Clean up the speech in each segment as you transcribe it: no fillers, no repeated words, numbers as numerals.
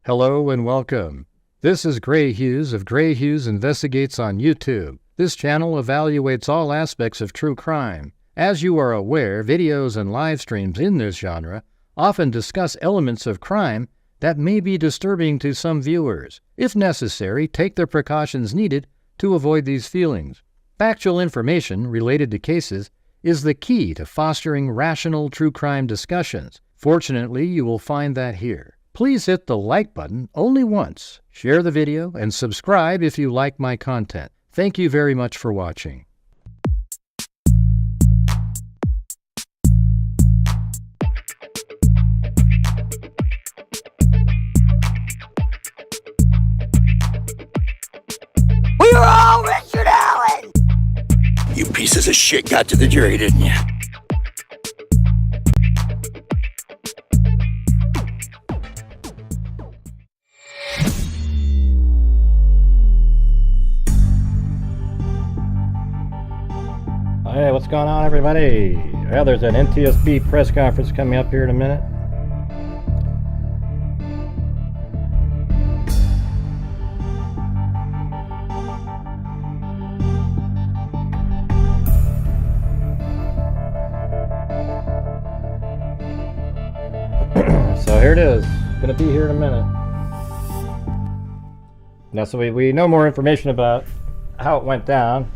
Hello and welcome. This is Gray Hughes of Gray Hughes Investigates on YouTube. This channel evaluates all aspects of true crime. As you are aware, videos and live streams in this genre often discuss elements of crime that may be disturbing to some viewers. If necessary, take the precautions needed to avoid these feelings. Factual information related to cases is the key to fostering rational true crime discussions. Fortunately, you will find that here. Please hit the like button only once, share the video, and subscribe if you like my content. Thank you very much for watching. We were all Richard Allen! You pieces of shit got to the jury, didn't you? Hey, what's going on, everybody? Well, there's an NTSB press conference coming up here in a minute. So here it is. Going to be here in a minute. Now, so we know more information about how it went down.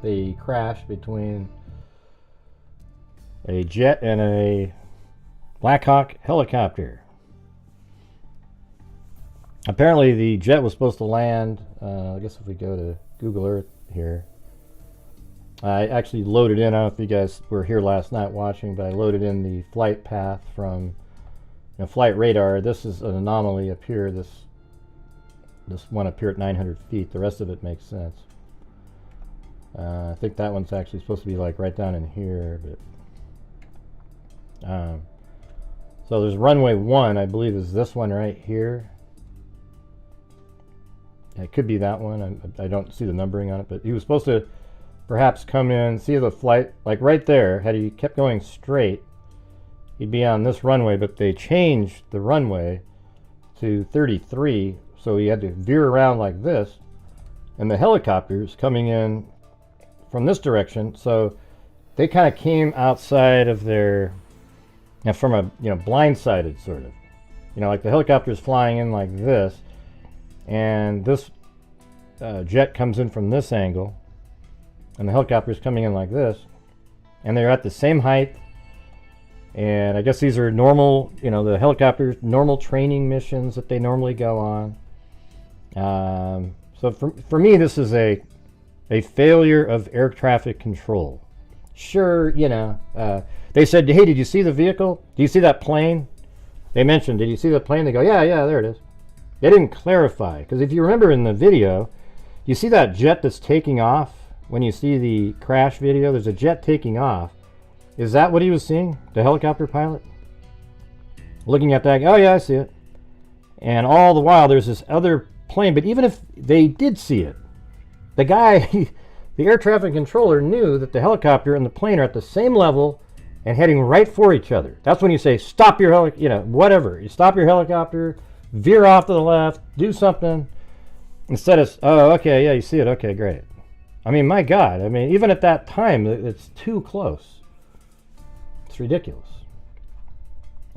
The crash between a jet and a Black Hawk helicopter. Apparently the jet was supposed to land, I guess if we go to Google Earth here, I actually loaded in, I don't know if you guys were here last night watching, but I loaded in the flight path from flight radar. This is an anomaly up here, this one up here at 900 feet. The rest of it makes sense. I think that one's actually supposed to be like right down in here, but so there's runway 1, I believe is this one right here. It could be that one. I don't see the numbering on it, but he was supposed to perhaps come in, see the flight like right there. Had he kept going straight, he'd be on this runway, but they changed the runway to 33, so he had to veer around like this, and the helicopter's coming in from this direction, so they kind of came outside of their, from a blindsided sort of, like the helicopter's flying in like this, and this jet comes in from this angle, and the helicopter's coming in like this, and they're at the same height. And I guess these are normal, the helicopter's normal training missions that they normally go on. So for me, this is a failure of air traffic control. Sure, they said, hey, did you see the vehicle? Do you see that plane? They mentioned, did you see the plane? They go, yeah, there it is. They didn't clarify, because if you remember in the video, you see that jet that's taking off? When you see the crash video, there's a jet taking off. Is that what he was seeing, the helicopter pilot? Looking at that, oh yeah, I see it. And all the while, there's this other plane, but even if they did see it, the guy, the air traffic controller, knew that the helicopter and the plane are at the same level and heading right for each other. That's when you say, stop your helicopter, whatever. You stop your helicopter, veer off to the left, do something. Instead of, oh, okay, yeah, you see it, okay, great. I mean, my God, even at that time, it's too close. It's ridiculous.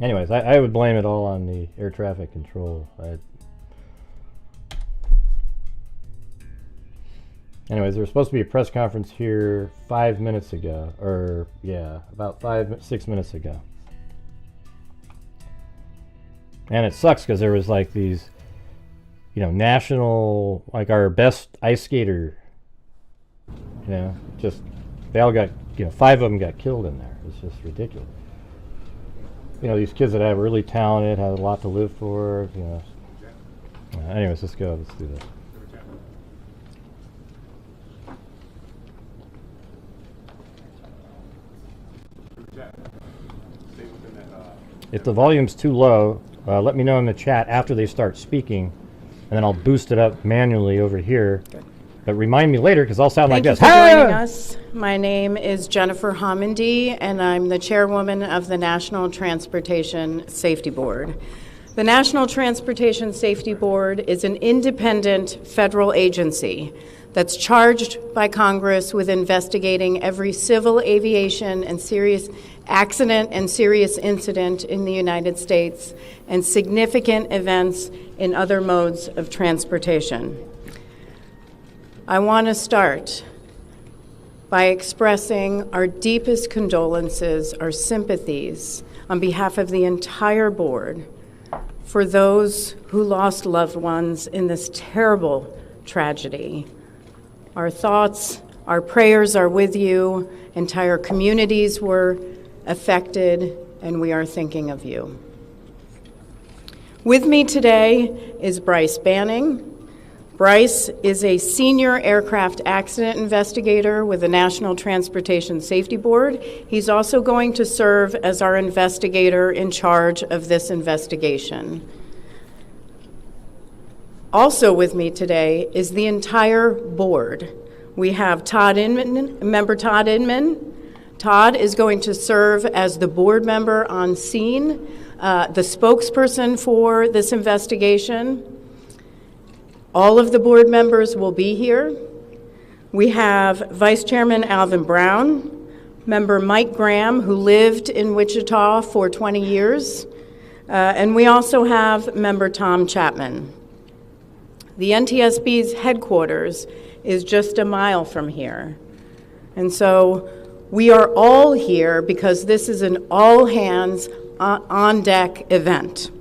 Anyways, I would blame it all on the air traffic control. Anyways, there was supposed to be a press conference here 5 minutes ago, or yeah, about 6 minutes ago. And it sucks because there was like these, national, like our best ice skater, just, they all got, 5 of them got killed in there. It's just ridiculous. These kids that have really talented, have a lot to live for, anyways, let's go, let's do this. If the volume's too low, let me know in the chat after they start speaking, and then I'll boost it up manually over here. Okay. But remind me later, because I'll sound like this. Thank you for joining us. My name is Jennifer Homendy, and I'm the chairwoman of the National Transportation Safety Board. The National Transportation Safety Board is an independent federal agency that's charged by Congress with investigating every civil aviation and serious accident and serious incident in the United States and significant events in other modes of transportation. I want to start by expressing our deepest condolences, our sympathies on behalf of the entire board for those who lost loved ones in this terrible tragedy. Our thoughts, our prayers are with you. Entire communities were affected, and we are thinking of you. With me today is Bryce Banning. Bryce is a senior aircraft accident investigator with the National Transportation Safety Board. He's also going to serve as our investigator in charge of this investigation. Also with me today is the entire board. We have Todd Inman, member Todd Inman. Todd is going to serve as the board member on scene, the spokesperson for this investigation. All of the board members will be here. We have Vice Chairman Alvin Brown, member Mike Graham, who lived in Wichita for 20 years, and we also have member Tom Chapman. The NTSB's headquarters is just a mile from here. And so we are all here because this is an all-hands on-deck event.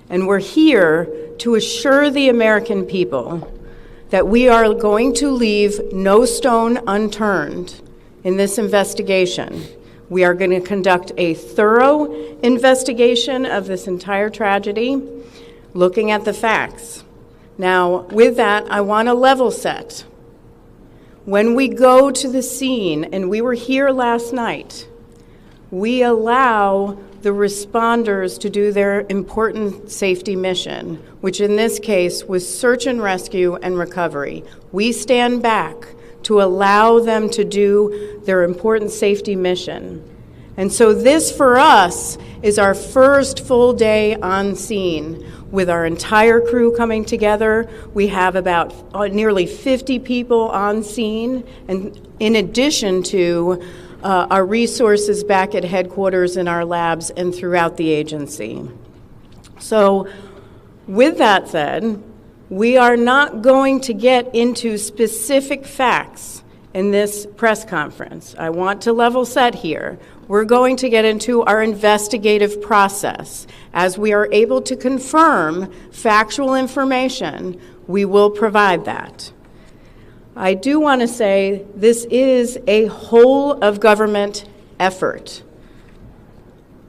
And we're here to assure the American people that we are going to leave no stone unturned in this investigation. We are going to conduct a thorough investigation of this entire tragedy, looking at the facts. Now, with that, I want to level set. When we go to the scene, and we were here last night, we allow the responders to do their important safety mission, which in this case was search and rescue and recovery. We stand back to allow them to do their important safety mission. And so this, for us, is our first full day on scene with our entire crew coming together. We have about nearly 50 people on scene, and in addition to our resources back at headquarters in our labs and throughout the agency. So with that said, we are not going to get into specific facts in this press conference. I want to level set here. We're going to get into our investigative process. As we are able to confirm factual information, we will provide that. I do want to say this is a whole of government effort.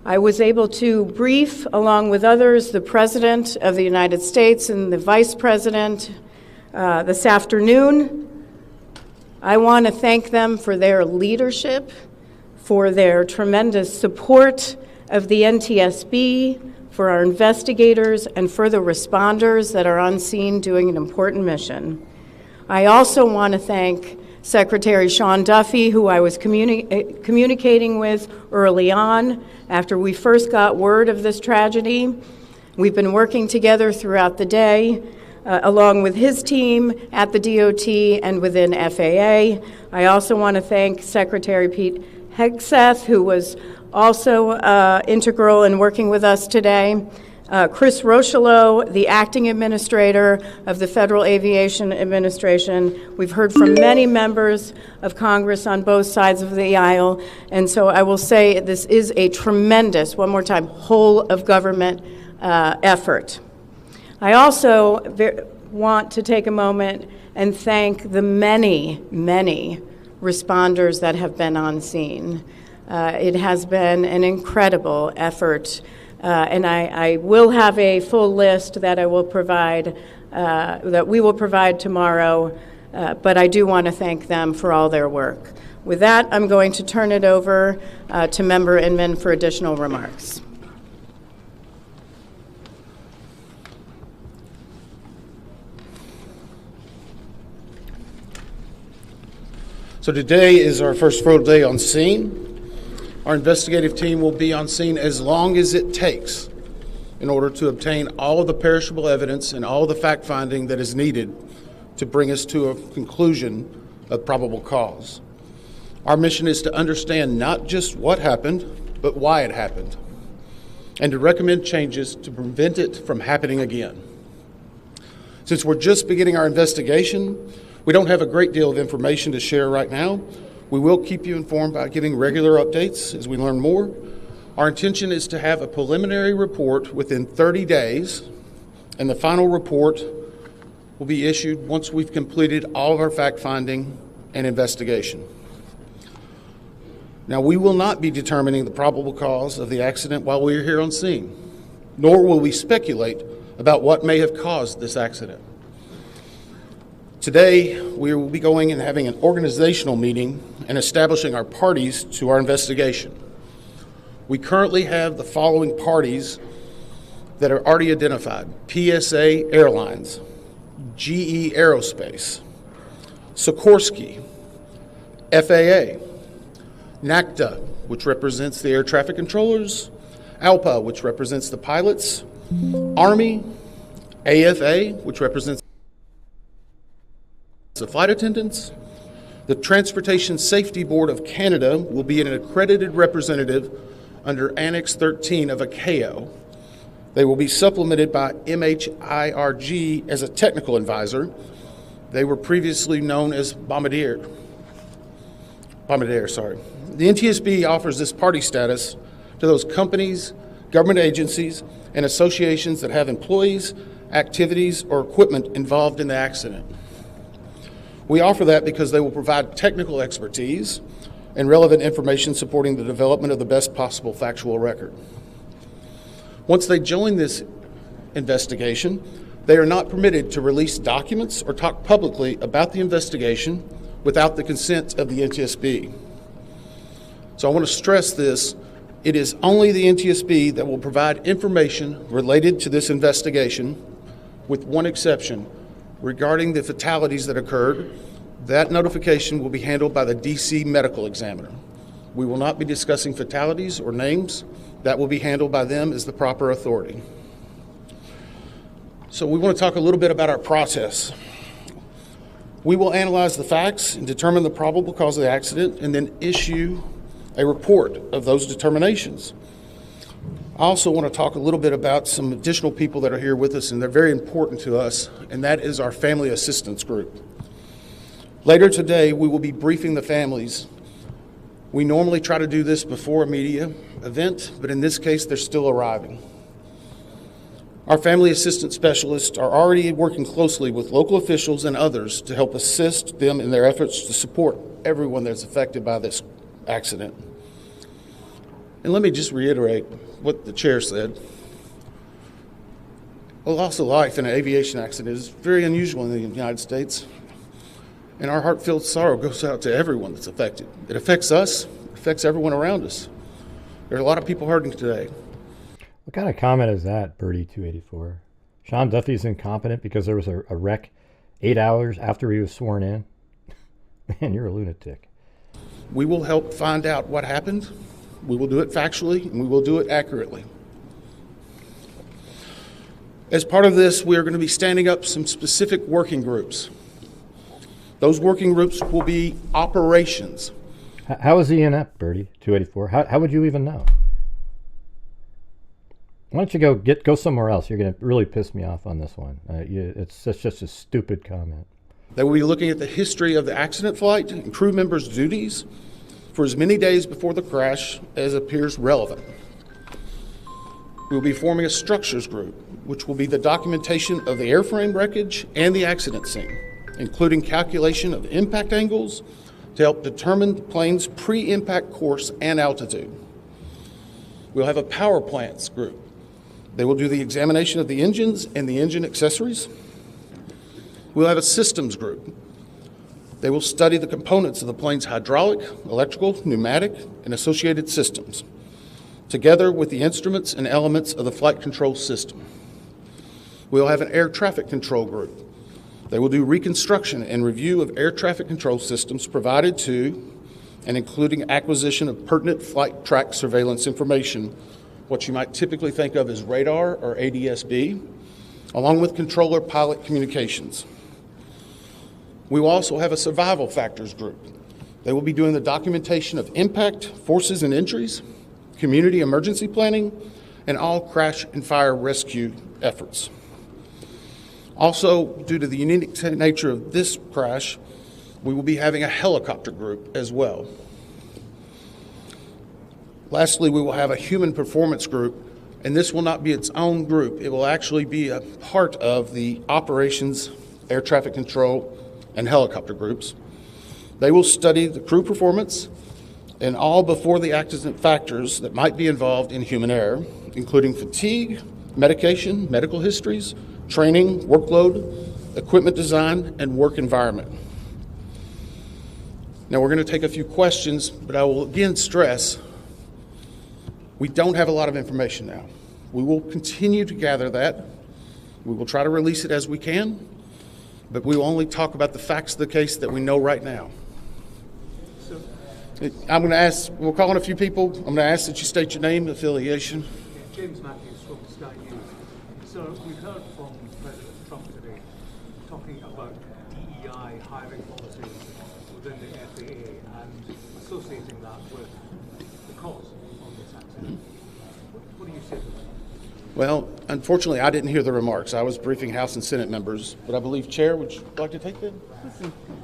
I was able to brief, along with others, the President of the United States and the Vice President this afternoon. I want to thank them for their leadership, for their tremendous support of the NTSB, for our investigators, and for the responders that are on scene doing an important mission. I also want to thank Secretary Sean Duffy, who I was communicating with early on after we first got word of this tragedy. We've been working together throughout the day, along with his team at the DOT and within FAA. I also want to thank Secretary Pete Hegseth, who was also integral in working with us today. Chris Rocheleau, the acting administrator of the Federal Aviation Administration. We've heard from many members of Congress on both sides of the aisle, and so I will say this is a tremendous, one more time, whole of government effort. I also want to take a moment and thank the many, many responders that have been on scene. It has been an incredible effort. And I will have a full list that I will provide, that we will provide tomorrow, but I do want to thank them for all their work. With that, I'm going to turn it over to Member Inman for additional remarks. So today is our first full day on scene. Our investigative team will be on scene as long as it takes in order to obtain all of the perishable evidence and all of the fact-finding that is needed to bring us to a conclusion of probable cause. Our mission is to understand not just what happened, but why it happened, and to recommend changes to prevent it from happening again. Since we're just beginning our investigation, we don't have a great deal of information to share right now. We will keep you informed by giving regular updates as we learn more. Our intention is to have a preliminary report within 30 days, and the final report will be issued once we've completed all of our fact-finding and investigation. Now, we will not be determining the probable cause of the accident while we are here on scene, nor will we speculate about what may have caused this accident. Today, we will be going and having an organizational meeting and establishing our parties to our investigation. We currently have the following parties that are already identified: PSA Airlines, GE Aerospace, Sikorsky, FAA, NACTA, which represents the air traffic controllers, ALPA, which represents the pilots, Army, AFA, which represents the flight attendants. The Transportation Safety Board of Canada will be an accredited representative under Annex 13 of ICAO. They will be supplemented by MHIRG as a technical advisor. They were previously known as Bombardier. The NTSB offers this party status to those companies, government agencies, and associations that have employees, activities, or equipment involved in the accident. We offer that because they will provide technical expertise and relevant information supporting the development of the best possible factual record. Once they join this investigation, they are not permitted to release documents or talk publicly about the investigation without the consent of the NTSB. So I want to stress this. It is only the NTSB that will provide information related to this investigation, with one exception. Regarding the fatalities that occurred, that notification will be handled by the DC medical examiner. We will not be discussing fatalities or names. That will be handled by them as the proper authority. So we want to talk a little bit about our process. We will analyze the facts and determine the probable cause of the accident, and then issue a report of those determinations. I also want to talk a little bit about some additional people that are here with us, and they're very important to us, and that is our family assistance group. Later today, we will be briefing the families. We normally try to do this before a media event, but in this case, they're still arriving. Our family assistance specialists are already working closely with local officials and others to help assist them in their efforts to support everyone that's affected by this accident. And let me just reiterate what the chair said. A loss of life in an aviation accident is very unusual in the United States, and our heartfelt sorrow goes out to everyone that's affected. It affects us, it affects everyone around us. There are a lot of people hurting today. What kind of comment is that, Birdie 284? Sean Duffy's incompetent because there was a wreck 8 hours after he was sworn in? Man, you're a lunatic. We will help find out what happened. We will do it factually, and we will do it accurately. As part of this, we are going to be standing up some specific working groups. Those working groups will be operations. How is he inept, Birdie 284? How would you even know? Why don't you go somewhere else? You're going to really piss me off on this one. It's just a stupid comment. They will be looking at the history of the accident flight and crew members' duties for as many days before the crash as appears relevant. We will be forming a structures group, which will be the documentation of the airframe wreckage and the accident scene, including calculation of impact angles to help determine the plane's pre-impact course and altitude. We'll have a power plants group. They will do the examination of the engines and the engine accessories. We'll have a systems group. They will study the components of the plane's hydraulic, electrical, pneumatic, and associated systems, together with the instruments and elements of the flight control system. We'll have an air traffic control group. They will do reconstruction and review of air traffic control systems provided to and including acquisition of pertinent flight track surveillance information what you might typically think of as radar or ADS-B, along with controller pilot communications. We will also have a survival factors group. They will be doing the documentation of impact, forces and injuries, community emergency planning, and all crash and fire rescue efforts. Also, due to the unique nature of this crash, we will be having a helicopter group as well. Lastly, we will have a human performance group, and this will not be its own group. It will actually be a part of the operations, air traffic control, and helicopter groups. They will study the crew performance and all before the accident factors that might be involved in human error, including fatigue, medication, medical histories, training, workload, equipment design, and work environment. Now we're going to take a few questions, but I will again stress we don't have a lot of information now. We will continue to gather that. We will try to release it as we can, but we will only talk about the facts of the case that we know right now. I'm going to ask, we'll call on a few people. I'm going to ask that you state your name, affiliation. James Matthews from Sky News. So we've heard from President Trump today talking about DEI hiring policies within the FAA and associating that with the cause of this accident. What do you say to that? Well, unfortunately, I didn't hear the remarks. I was briefing House and Senate members, but I believe, Chair, would you like to take that?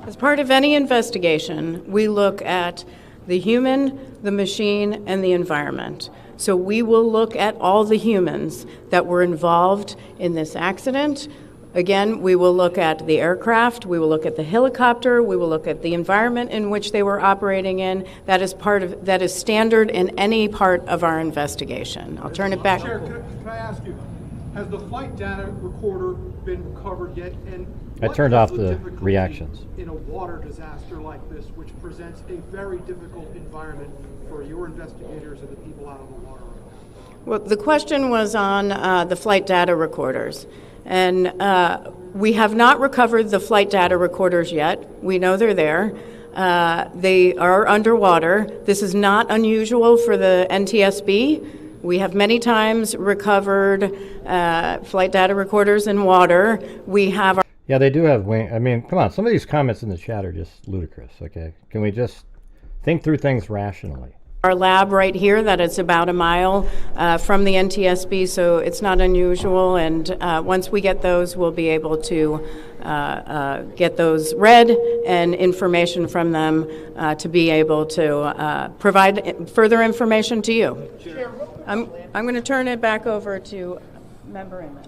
As part of any investigation, we look at the human, the machine, and the environment. So we will look at all the humans that were involved in this accident. Again, we will look at the aircraft, we will look at the helicopter, we will look at the environment in which they were operating in. That is standard in any part of our investigation. I'll turn it back. Chair, can I ask you, has the flight data recorder been recovered yet? And I turned off the reactions. In a water disaster like this, which presents a very difficult environment for your investigators and the people out on the water? Well, the question was on the flight data recorders. And we have not recovered the flight data recorders yet. We know they're there. They are underwater. This is not unusual for the NTSB. We have many times recovered flight data recorders in water. We have. Yeah, they do have wing. I mean, come on. Some of these comments in the chat are just ludicrous. Okay, can we just think through things rationally? Our lab right here, that is about a mile from the NTSB, so it's not unusual. And once we get those, we'll be able to get those read and information from them to be able to provide further information to you. I'm going to turn it back over to Member Inman.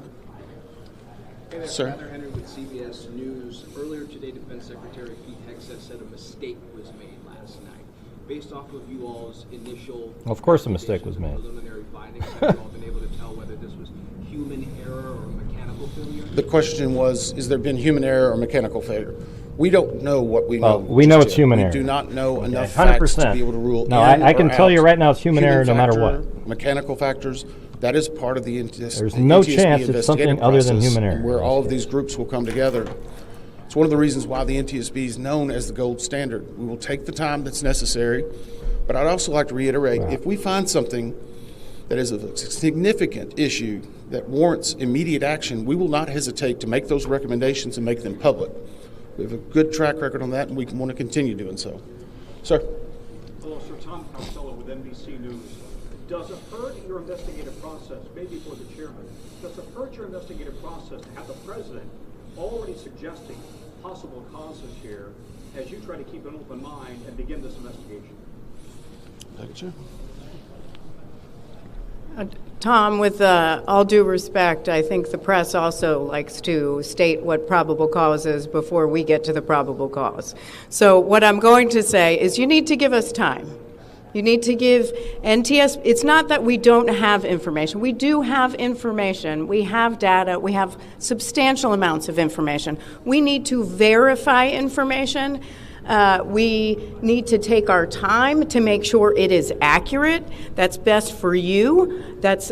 Sir. Heather Henry with CBS News. Earlier today, Defense Secretary Pete Hegseth said a mistake was made last night. Based off of you all's initial... Of course a mistake was made. ...preliminary findings, have you all been able to tell whether this was human error or mechanical failure? The question was, is there been human error or mechanical failure? We don't know what we know. We know it's human error. We do not know enough 100%. facts to be able to rule No, in I can or tell out. you right now it's human error no matter factor, what. Mechanical factors, that is part of the NTSB. There's no NTSB chance it's something investigative other than process, human error. Where all of these groups will come together. It's one of the reasons why the NTSB is known as the gold standard. We will take the time that's necessary, but I'd also like to reiterate, if we find something that is a significant issue that warrants immediate action, we will not hesitate to make those recommendations and make them public. We have a good track record on that, and we want to continue doing so. Sir. Hello, Sir. Tom Costello with NBC News. Does it hurt your investigative process, maybe for the chairman, does it hurt your investigative process to have the president already suggesting possible causes here as you try to keep an open mind and begin this investigation? Thank you. Tom, with all due respect, I think the press also likes to state what probable cause is before we get to the probable cause. So what I'm going to say is you need to give us time. You need to give NTSB, it's not that we don't have information. We do have information. We have data. We have substantial amounts of information. We need to verify information. We need to take our time to make sure it is accurate. That's best for you. That's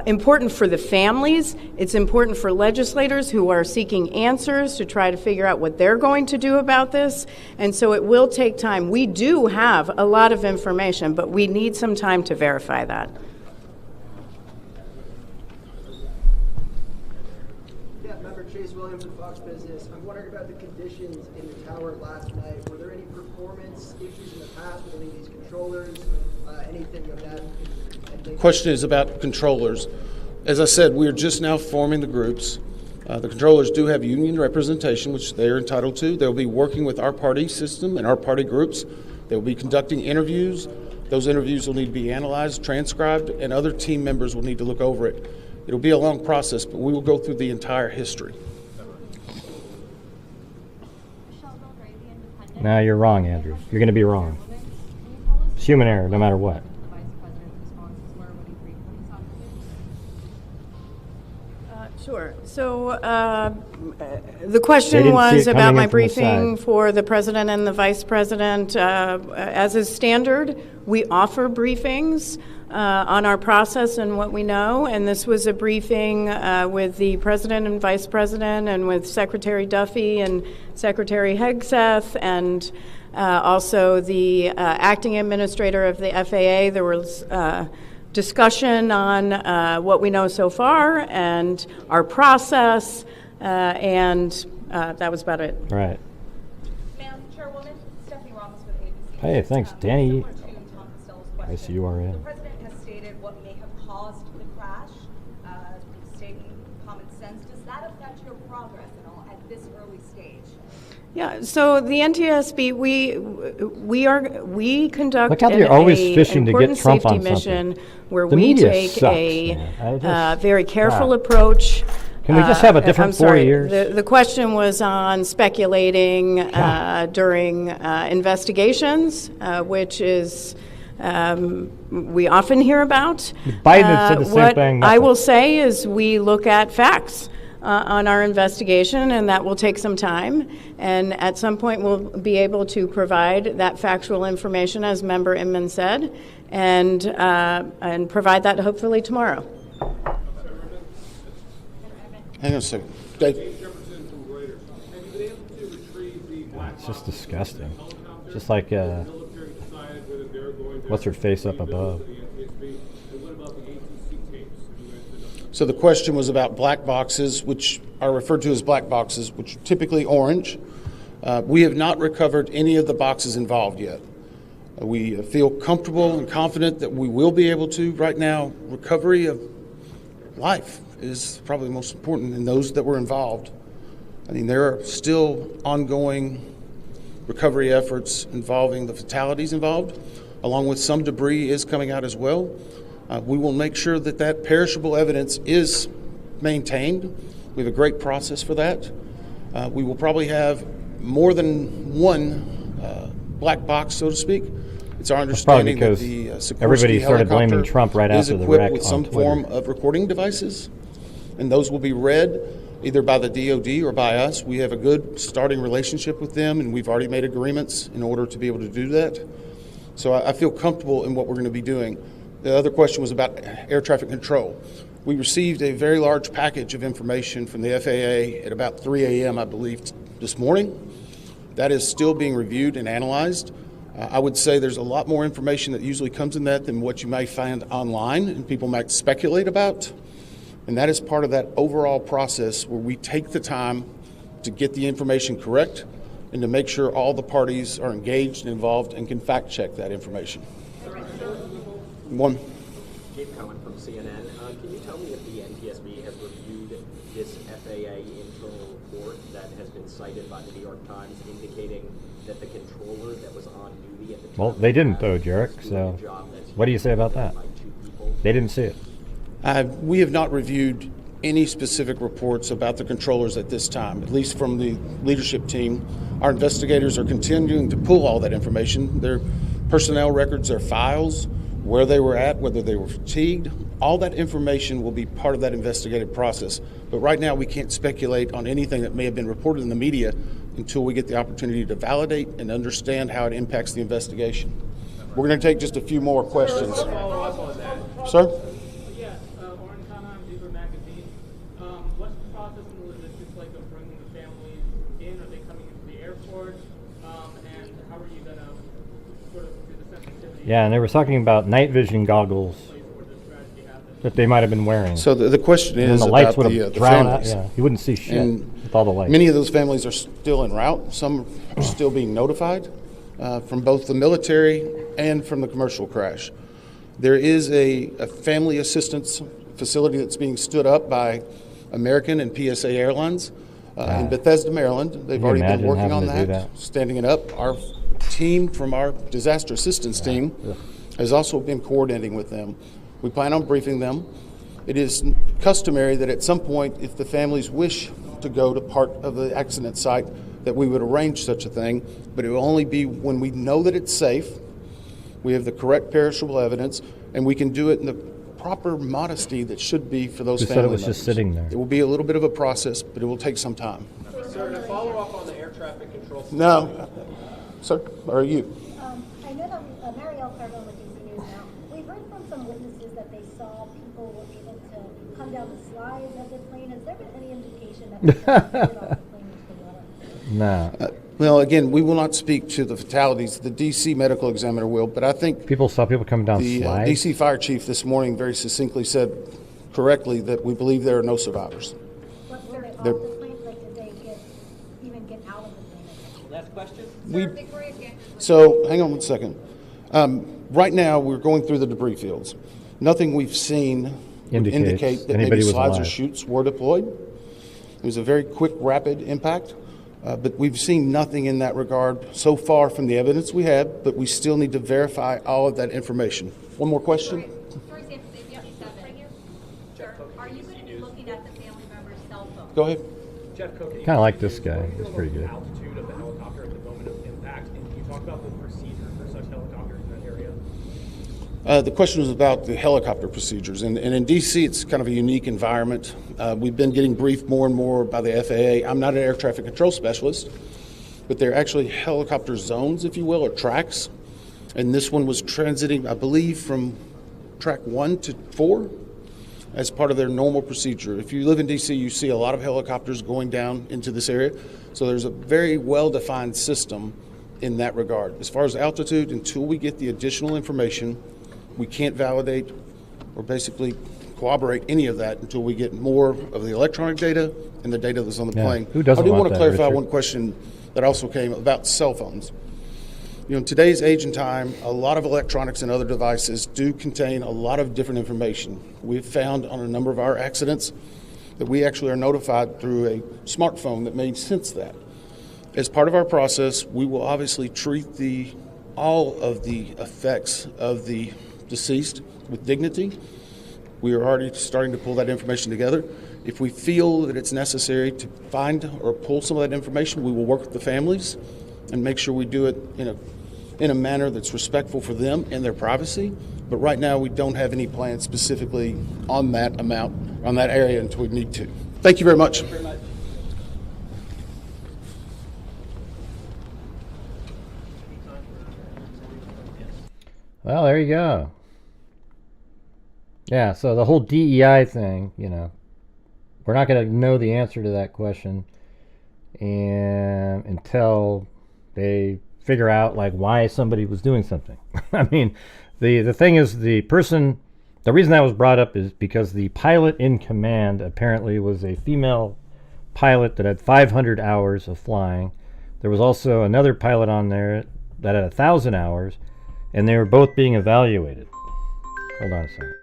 important for the families. It's important for legislators who are seeking answers to try to figure out what they're going to do about this. And so it will take time. We do have a lot of information, but we need some time to verify that. Times and Fox Business. I'm wondering about the conditions in the tower last night. Were there any performance issues in the past with any of these controllers? Anything of that? The question is about controllers. As I said, we are just now forming the groups. The controllers do have union representation, which they are entitled to. They'll be working with our party system and our party groups. They will be conducting interviews. Those interviews will need to be analyzed, transcribed, and other team members will need to look over it. It'll be a long process, but we will go through the entire history. No, you're wrong, Andrew. You're going to be wrong. It's human error, no matter what. Sure. So the question was about my briefing for the president and the vice president. As is standard, we offer briefings on our process and what we know, and this was a briefing with the president and vice president and with Secretary Duffy and Secretary Hegseth and also the acting administrator of the FAA. There was discussion on what we know so far and our process, and that was about it. Right. Ma'am, Chairwoman, Stephanie Ramos with ABC. Hey, thanks, Danny. Similar to Tom Costello's question, I see you are in. The president has stated what may have caused the crash, stating common sense. Does that affect your progress at all at this early stage? Yeah, so the NTSB, we conduct Look how they're always fishing to get important Trump safety on mission something. where The we media take sucks, a man. very careful God. approach. Can we just have a different I'm sorry, 4 years? The question was on speculating during investigations, which is we often hear about. Biden had said the same what thing. I nothing. will say is we look at facts on our investigation, and that will take some time. And at some point, we'll be able to provide that factual information, as Member Inman said, and provide that hopefully tomorrow. Hang on a second. Dave. It's just disgusting. Just like, what's her face up above? So the question was about black boxes, which are referred to as black boxes, which are typically orange. We have not recovered any of the boxes involved yet. We feel comfortable and confident that we will be able to. Right now, recovery of life is probably most important in those that were involved. I mean, there are still ongoing recovery efforts involving the fatalities involved, along with some debris is coming out as well. We will make sure that that perishable evidence is maintained. We have a great process for that. We will probably have more than one black box, so to speak. It's our understanding that the Sikorsky everybody started blaming helicopter Trump right is after the equipped wreck with on some Twitter. form of recording devices, and those will be read either by the DOD or by us. We have a good starting relationship with them, and we've already made agreements in order to be able to do that. So I feel comfortable in what we're going to be doing. The other question was about air traffic control. We received a very large package of information from the FAA at about 3 a.m., I believe, this morning. That is still being reviewed and analyzed. I would say there's a lot more information that usually comes in that than what you may find online and people might speculate about. And that is part of that overall process where we take the time to get the information correct and to make sure all the parties are engaged and involved and can fact check that information. One. Dave Cohen from CNN. Can you tell me if the NTSB has reviewed this FAA internal report that has been cited by the New York Times indicating that the controller that was on duty at the time... Well, they didn't though, Jarek, so what do you say about that? They didn't see it. We have not reviewed any specific reports about the controllers at this time, at least from the leadership team. Our investigators are continuing to pull all that information. Their personnel records, their files, where they were at, whether they were fatigued, all that information will be part of that investigative process. But right now we can't speculate on anything that may have been reported in the media until we get the opportunity to validate and understand how it impacts the investigation. We're going to take just a few more questions. Sir? Yeah, Orange Kana, Paper Magazine. What's the process and the logistics like of bringing the families in? Are they coming into the airport? And how are you going to sort of do the sensitivity? Yeah, and they were talking about night vision goggles that they might have been wearing. So the question And is the lights about would have the drowned out. families. Yeah, you wouldn't see shit And with all the lights. many of those families are still en route. Some are still being notified from both the military and from the commercial crash. There is a family assistance facility that's being stood up by American and PSA Airlines in Bethesda, Maryland. They've you already been imagine working having on to do that, standing it up. Our team from our disaster assistance team has also been coordinating with them. We plan on briefing them. It is customary that at some point, if the families wish to go to part of the accident site, that we would arrange such a thing, but it will only be when we know that it's safe, we have the correct perishable evidence, and we can do it in the proper modesty that should be for those Who family said it was members. just sitting there? It will be a little bit of a process, but it will take some time. Sir, to follow up on the air traffic control system. No, sir, or are you? I know that Marielle Carbone with DC News now. We've heard from some witnesses that they saw people were able to come down the slides of the plane. Has there been any indication that people got off the plane into the water? No. Well, again, we will not speak to the fatalities. The D.C. medical examiner will, but I think People saw people coming down the slides. D.C. fire chief this morning very succinctly said correctly that we believe there are no survivors. What were they off They're- the plane? Like, did they even get out of the plane? Last question. So, hang on one second. Right now, we're going through the debris fields. Nothing we've seen would Indicates indicate that anybody maybe was slides or alive. chutes were deployed. It was a very quick, rapid impact, but we've seen nothing in that regard so far from the evidence we have, but we still need to verify all of that information. One more question? Are you going to be looking at the family member's cell phone? Go ahead. Jeff Cook, Kind of like this guy. He's pretty good. altitude of the helicopter at the moment of impact, and can you talk about the procedure for such helicopters in that area? The question was about the helicopter procedures, and in D.C. it's kind of a unique environment. We've been getting briefed more and more by the FAA. I'm not an air traffic control specialist, but they're actually helicopter zones, if you will, or tracks. And this one was transiting, I believe, from track 1 to 4 as part of their normal procedure. If you live in D.C., you see a lot of helicopters going down into this area, so there's a very well-defined system in that regard. As far as altitude, until we get the additional information, we can't validate or basically corroborate any of that until we get more of the electronic data and the data that's on the Yeah. plane. Who doesn't I do want want to that, clarify Richard? one question that also came about cell phones. You know, in today's age and time, a lot of electronics and other devices do contain a lot of different information. We've found on a number of our accidents that we actually are notified through a smartphone that may sense that. As part of our process, we will obviously treat all of the effects of the deceased with dignity. We are already starting to pull that information together. If we feel that it's necessary to find or pull some of that information, we will work with the families and make sure we do it in a manner that's respectful for them and their privacy. But right now, we don't have any plans specifically on that amount, on that area until we need to. Thank you very much. Well, there you go. Yeah, so the whole DEI thing, we're not going to know the answer to that question until they figure out why somebody was doing something. I mean, the thing is, the reason that was brought up is because the pilot in command apparently was a female pilot that had 500 hours of flying. There was also another pilot on there that had 1,000 hours, and they were both being evaluated. Hold on a second.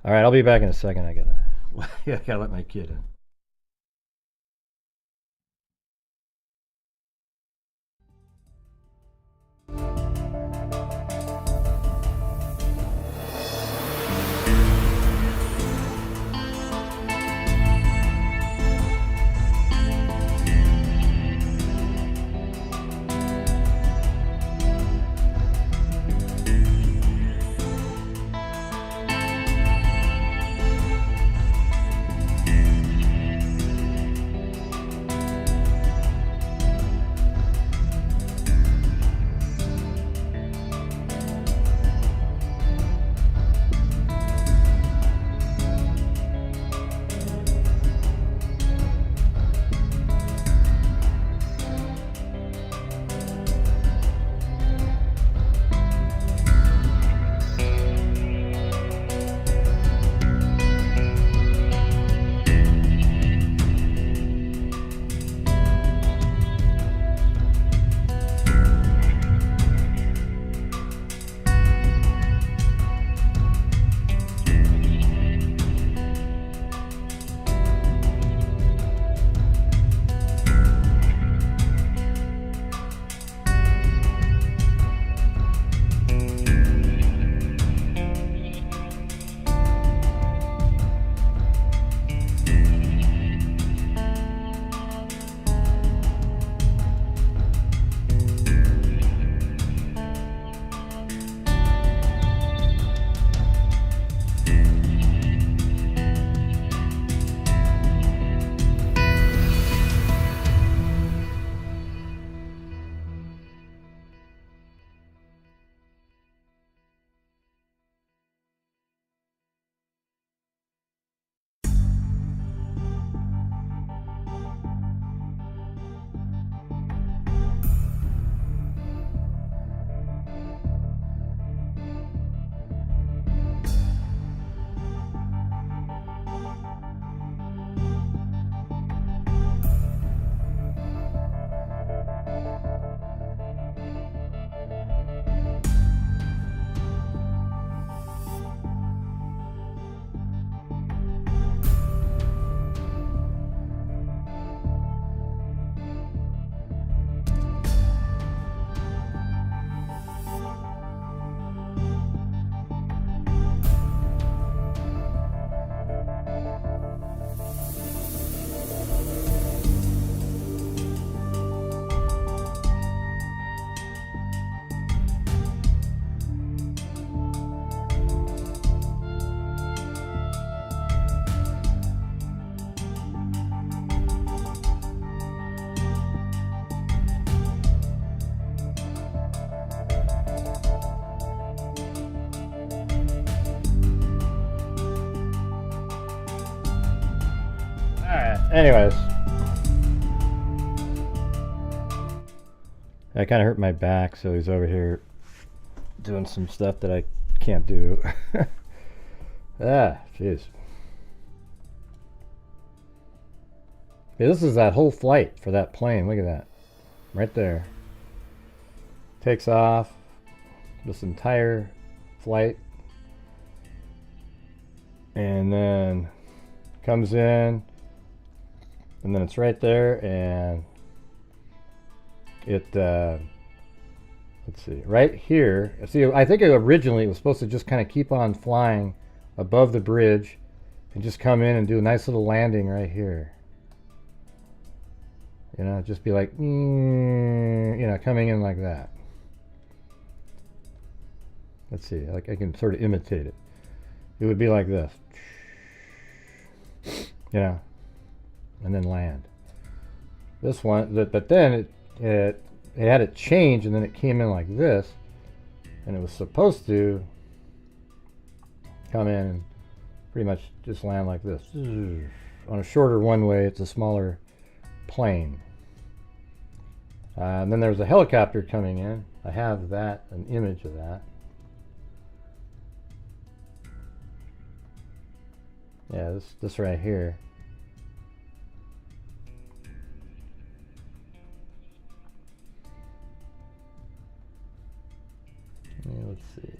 All right, I'll be back in a second. I gotta let my kid in. anyways. I kind of hurt my back, so he's over here doing some stuff that I can't do. Ah, jeez. Yeah, this is that whole flight for that plane. Look at that. Right there. Takes off. This entire flight. And then comes in. And then it's right there. And it, let's see, right here. See, I think originally it was supposed to just kind of keep on flying above the bridge and just come in and do a nice little landing right here. You know, just be like, you know, coming in like that. Let's see, like I can sort of imitate it. It would be like this. You know, and then land. This one, but then it had it change, and then it came in like this, and it was supposed to come in and pretty much just land like this. On a shorter one-way, it's a smaller plane. And then there's a helicopter coming in. I have that, an image of that. Yeah, this right here. Yeah, let's see.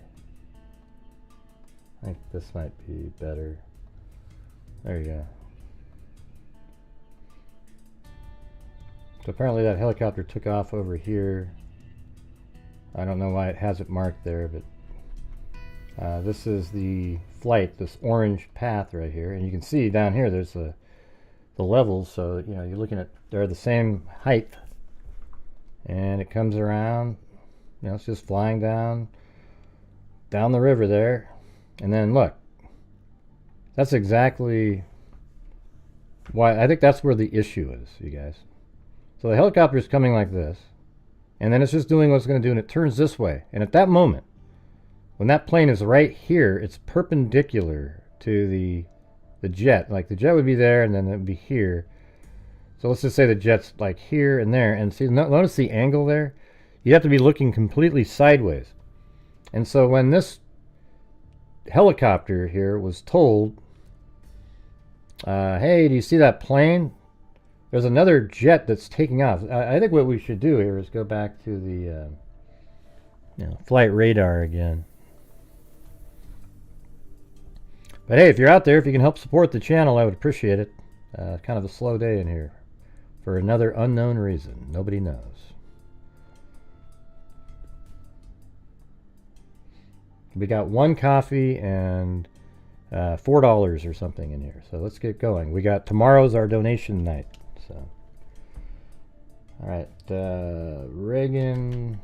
I think this might be better. There you go. So apparently that helicopter took off over here. I don't know why it has it marked there, but this is the flight, this orange path right here. And you can see down here there's the levels, so you know you're looking at, they're the same height. And it comes around, you know, it's just flying down the river there. And then look, that's exactly why, I think that's where the issue is, you guys. So the helicopter is coming like this, and then it's just doing what it's going to do, and it turns this way. And at that moment, when that plane is right here, it's perpendicular to the jet. Like the jet would be there, and then it would be here. So let's just say the jet's like here and there. And see, notice the angle there? You have to be looking completely sideways. And so when this helicopter here was told, hey, do you see that plane? There's another jet that's taking off. I think what we should do here is go back to the flight radar again. But hey, if you're out there, if you can help support the channel, I would appreciate it. Kind of a slow day in here for another unknown reason. Nobody knows. We got one coffee and $4 or something in here. So let's get going. We got tomorrow's our donation night. So, all right, Reagan.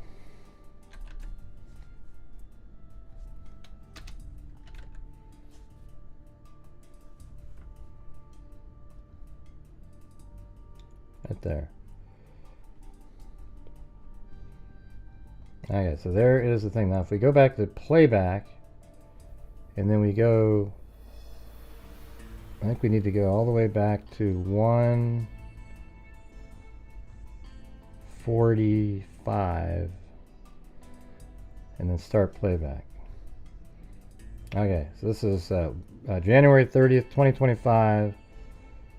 Right there. Okay, so there is the thing. Now, if we go back to playback, and then we go, I think we need to go all the way back to 1:45, and then start playback. Okay, so this is January 30th, 2025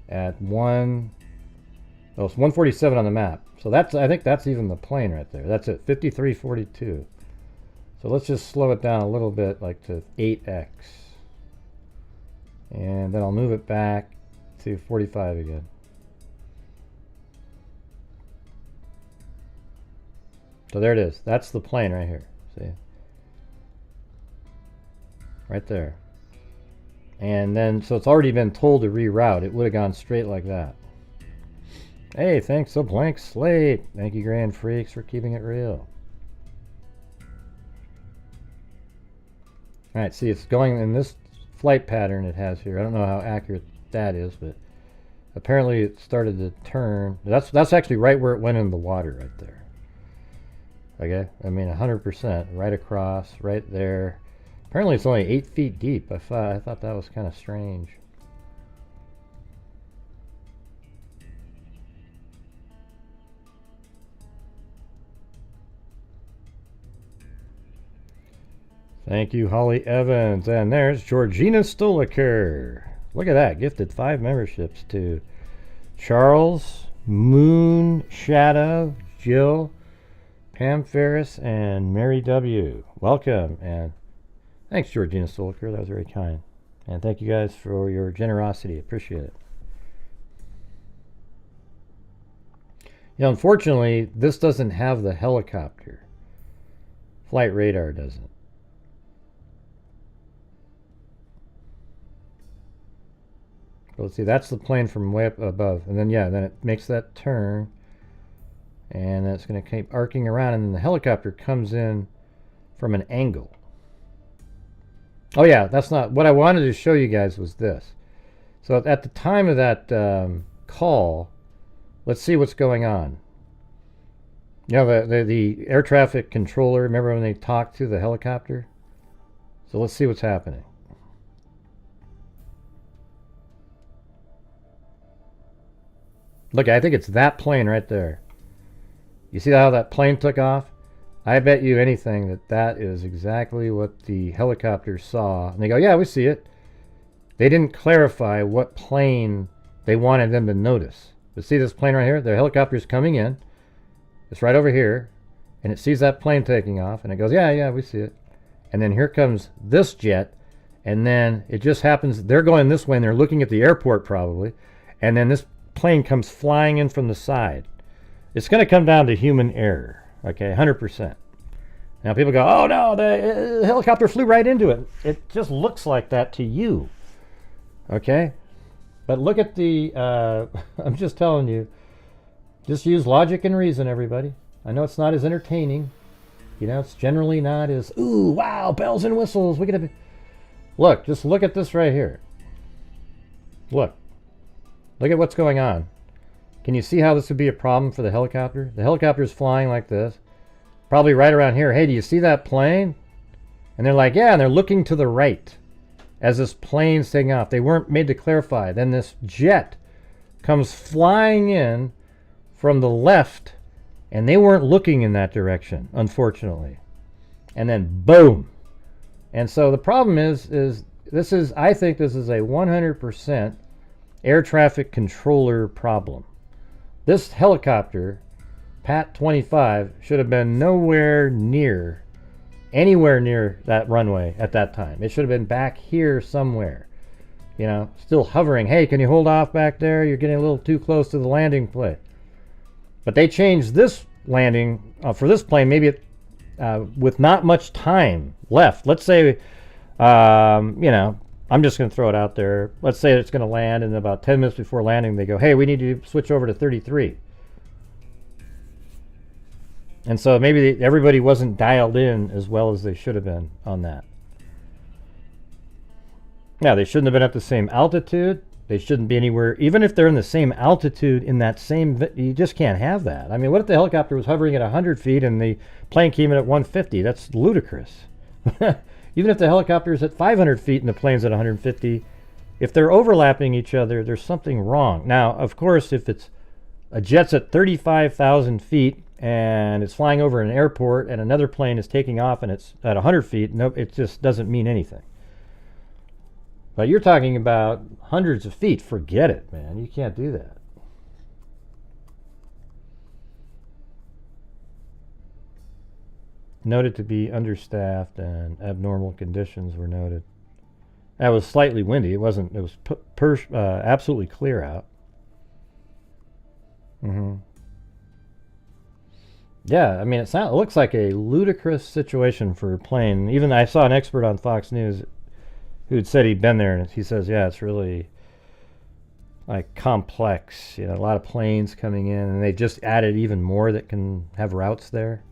at 1:47 on the map. So that's, I think that's even the plane right there. That's it, 5342. So let's just slow it down a little bit, like to 8x. And then I'll move it back to 45 again. So there it is. That's the plane right here. See? Right there. And then, so it's already been told to reroute. It would have gone straight like that. Hey, thanks, so blank slate. Thank you, Grand Freaks, for keeping it real. All right, see, it's going in this flight pattern it has here. I don't know how accurate that is, but apparently it started to turn. That's actually right where it went in the water right there. Okay, I mean 100%, right across, right there. Apparently it's only 8 feet deep. I thought that was kind of strange. Thank you, Holly Evans. And there's Georgina Stoliker. Look at that. Gifted 5 memberships to Charles, Moon Shadow, Jill, Pam Ferris, and Mary W. Welcome. And thanks, Georgina Stoliker. That was very kind. And thank you guys for your generosity. Appreciate it. You know, unfortunately, this doesn't have the helicopter. Flight radar doesn't. Let's see, that's the plane from way up above. And then, yeah, then it makes that turn. And then it's going to keep arcing around. And then the helicopter comes in from an angle. Oh, yeah, that's not... What I wanted to show you guys was this. So at the time of that call, let's see what's going on. You know, the air traffic controller, remember when they talked to the helicopter? So let's see what's happening. Look, I think it's that plane right there. You see how that plane took off? I bet you anything that that is exactly what the helicopter saw. And they go, yeah, we see it. They didn't clarify what plane they wanted them to notice. But see this plane right here? The helicopter's coming in. It's right over here. And it sees that plane taking off. And it goes, yeah, we see it. And then here comes this jet. And then it just happens, they're going this way and they're looking at the airport probably. And then this plane comes flying in from the side. It's going to come down to human error, okay, 100%. Now people go, oh no, the helicopter flew right into it. It just looks like that to you, okay? But look at the, I'm just telling you, just use logic and reason, everybody. I know it's not as entertaining. You know, it's generally not as, ooh, wow, bells and whistles. Look, just look at this right here. Look. Look at what's going on. Can you see how this would be a problem for the helicopter? The helicopter is flying like this. Probably right around here. Hey, do you see that plane? And they're like, yeah, and they're looking to the right as this plane's taking off. They weren't made to clarify. Then this jet comes flying in from the left, and they weren't looking in that direction, unfortunately. And then boom. And so the problem is I think this is a 100% air traffic controller problem. This helicopter, Pat 25, should have been anywhere near that runway at that time. It should have been back here somewhere. You know, still hovering. Hey, can you hold off back there? You're getting a little too close to the landing plate. But they changed this landing for this plane, maybe with not much time left. Let's say, you know, I'm just going to throw it out there. Let's say it's going to land, and about 10 minutes before landing, they go, hey, we need to switch over to 33. And so maybe everybody wasn't dialed in as well as they should have been on that. Now, they shouldn't have been at the same altitude. They shouldn't be anywhere. Even if they're in the same altitude in that same, you just can't have that. I mean, what if the helicopter was hovering at 100 feet and the plane came in at 150? That's ludicrous. Even if the helicopter is at 500 feet and the plane's at 150, if they're overlapping each other, there's something wrong. Now, of course, if it's a jet's at 35,000 feet and it's flying over an airport and another plane is taking off and it's at 100 feet, no, it just doesn't mean anything. But you're talking about hundreds of feet. Forget it, man. You can't do that. Noted to be understaffed and abnormal conditions were noted. That was slightly windy. It wasn't. It was absolutely clear out. Yeah, I mean, it looks like a ludicrous situation for a plane. Even I saw an expert on Fox News who'd said he'd been there, and he says, yeah, it's really like complex. You know, a lot of planes coming in, and they just added even more that can have routes there.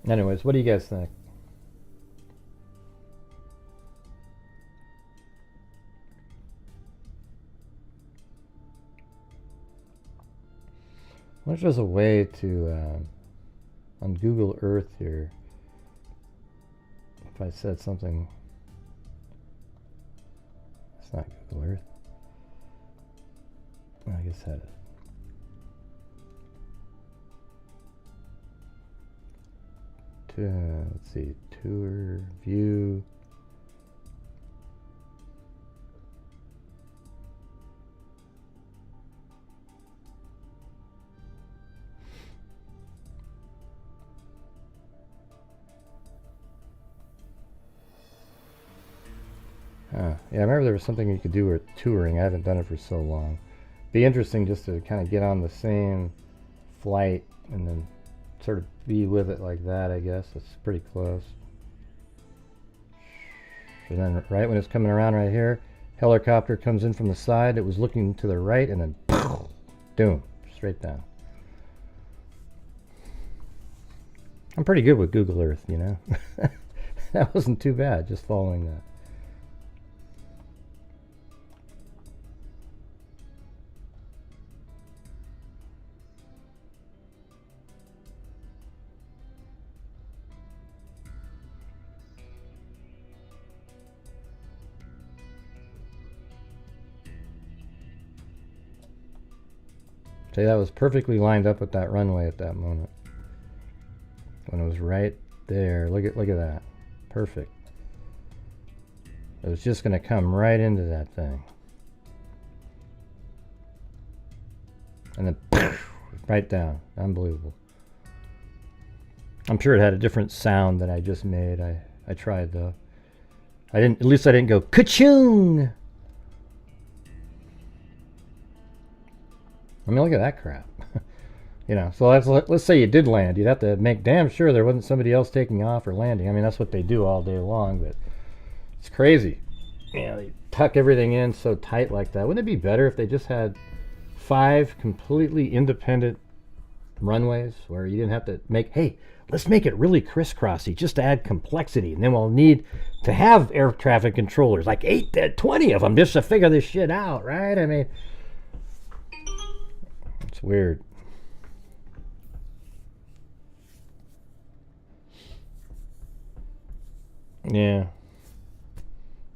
Anyways, what do you guys think? I wonder if there's a way to, on Google Earth here, if I said something, it's not Google Earth. I guess that is. let's see, tour, view. Yeah, I remember there was something you could do with touring. I haven't done it for so long. Be interesting just to kind of get on the same flight and then sort of be with it like that, I guess. It's pretty close. And then right when it's coming around right here, helicopter comes in from the side. It was looking to the right and then boom, straight down. I'm pretty good with Google Earth, you know. That wasn't too bad, just following that. See, that was perfectly lined up with that runway at that moment. When it was right there. Look at that. Perfect. It was just going to come right into that thing. And then right down. Unbelievable. I'm sure it had a different sound than I just made. I tried though. At least I didn't go ka-choong. I mean, look at that crap. You know, so let's say you did land. You'd have to make damn sure there wasn't somebody else taking off or landing. I mean, that's what they do all day long, but it's crazy. You know, they tuck everything in so tight like that. Wouldn't it be better if they just had 5 completely independent runways where you didn't have to hey, let's make it really crisscrossy just to add complexity, and then we'll need to have air traffic controllers, like 8 to 20 of them, just to figure this shit out, right? I mean, it's weird. Yeah.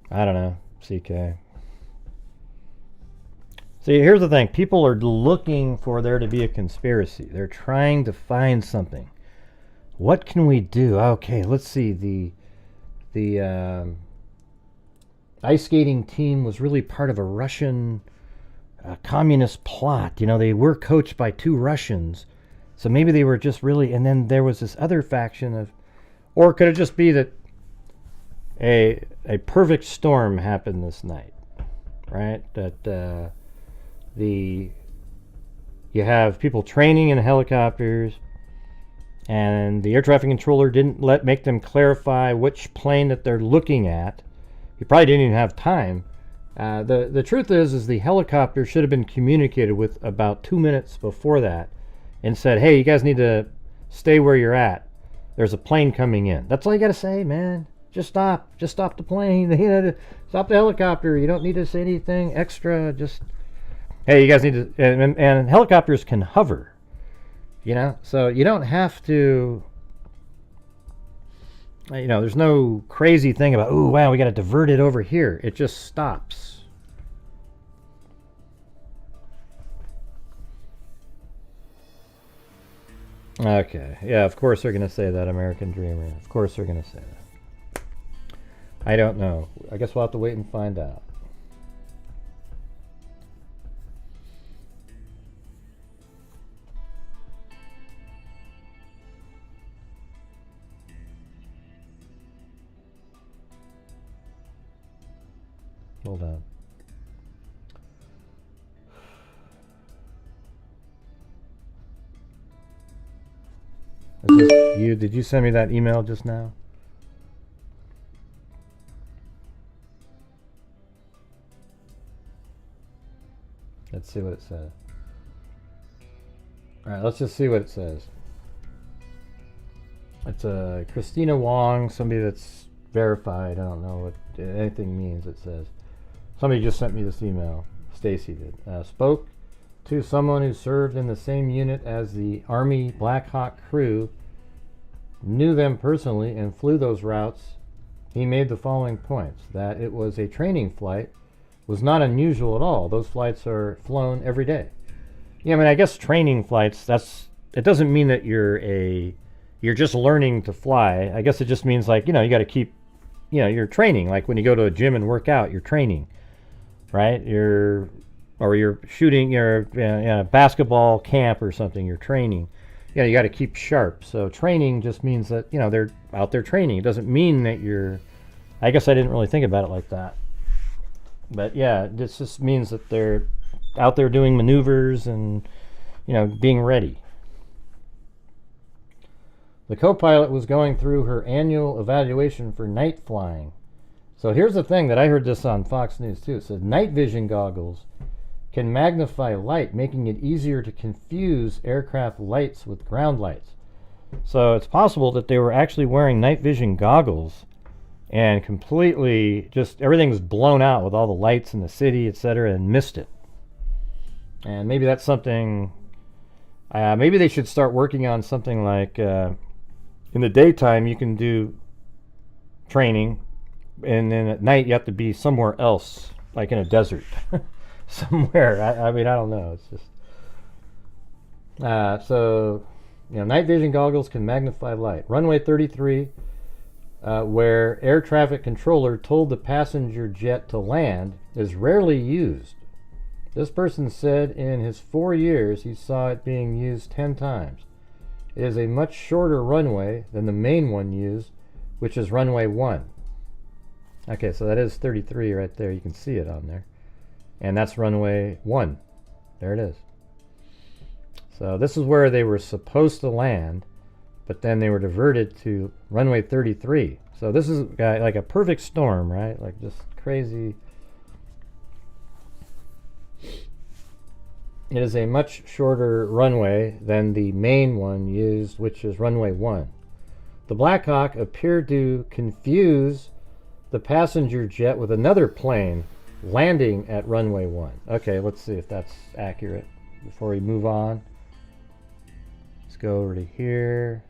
I don't know. CK. See, here's the thing. People are looking for there to be a conspiracy. They're trying to find something. What can we do? Okay, let's see. The ice skating team was really part of a Russian communist plot. You know, they were coached by 2 Russians. So maybe they were just really... And then there was this other faction of... Or could it just be that a perfect storm happened this night, right? That you have people training in helicopters, and the air traffic controller didn't make them clarify which plane that they're looking at. He probably didn't even have time. The truth is the helicopter should have been communicated with about 2 minutes before that, and said, "Hey, you guys need to stay where you're at. There's a plane coming in." That's all you got to say, man. Just stop the plane. You know, stop the helicopter. You don't need to say anything extra. Just, hey, you guys need to. And helicopters can hover. You know, so you don't have to. You know, there's no crazy thing about, oh wow, we got to divert it over here. It just stops. Okay, yeah, of course they're gonna say that, American Dreamer. Of course they're gonna say that. I don't know. I guess we'll have to wait and find out. Hold on. Is this you? Did you send me that email just now? Let's see what it says. All right, let's just see what it says. It's a Christina Wong, somebody that's verified. I don't know what anything means. It says somebody just sent me this email. Stacy did. Spoke to someone who served in the same unit as the Army Black Hawk crew, knew them personally, and flew those routes. He made the following points: that it was a training flight, was not unusual at all. Those flights are flown every day. Yeah, I mean, I guess training flights, it doesn't mean that you're a you're just learning to fly. I guess it just means like, you got to keep, you're training. Like when you go to a gym and work out, you're training, right? You're shooting, you're in a basketball camp or something, you're training. You got to keep sharp. So training just means that, they're out there training. It doesn't mean that I guess I didn't really think about it like that. But yeah, this just means that they're out there doing maneuvers and, being ready. The co-pilot was going through her annual evaluation for night flying. So here's the thing that I heard this on Fox News too. It says night vision goggles can magnify light, making it easier to confuse aircraft lights with ground lights. So it's possible that they were actually wearing night vision goggles and completely just everything was blown out with all the lights in the city, etc., and missed it. And maybe that's something, maybe they should start working on something like in the daytime you can do training, and then at night you have to be somewhere else, like in a desert. Somewhere. I mean, I don't know. It's just so night vision goggles can magnify light. Runway 33, where air traffic controller told the passenger jet to land, is rarely used. This person said in his 4 years he saw it being used 10 times. It is a much shorter runway than the main one used, which is runway 1. Okay, so that is 33 right there. You can see it on there. And that's runway 1. There it is. So this is where they were supposed to land, but then they were diverted to runway 33. So this is like a perfect storm, right? Like just crazy. It is a much shorter runway than the main one used, which is runway 1. The Black Hawk appeared to confuse the passenger jet with another plane landing at runway 1. Okay, let's see if that's accurate before we move on. Let's go over to here.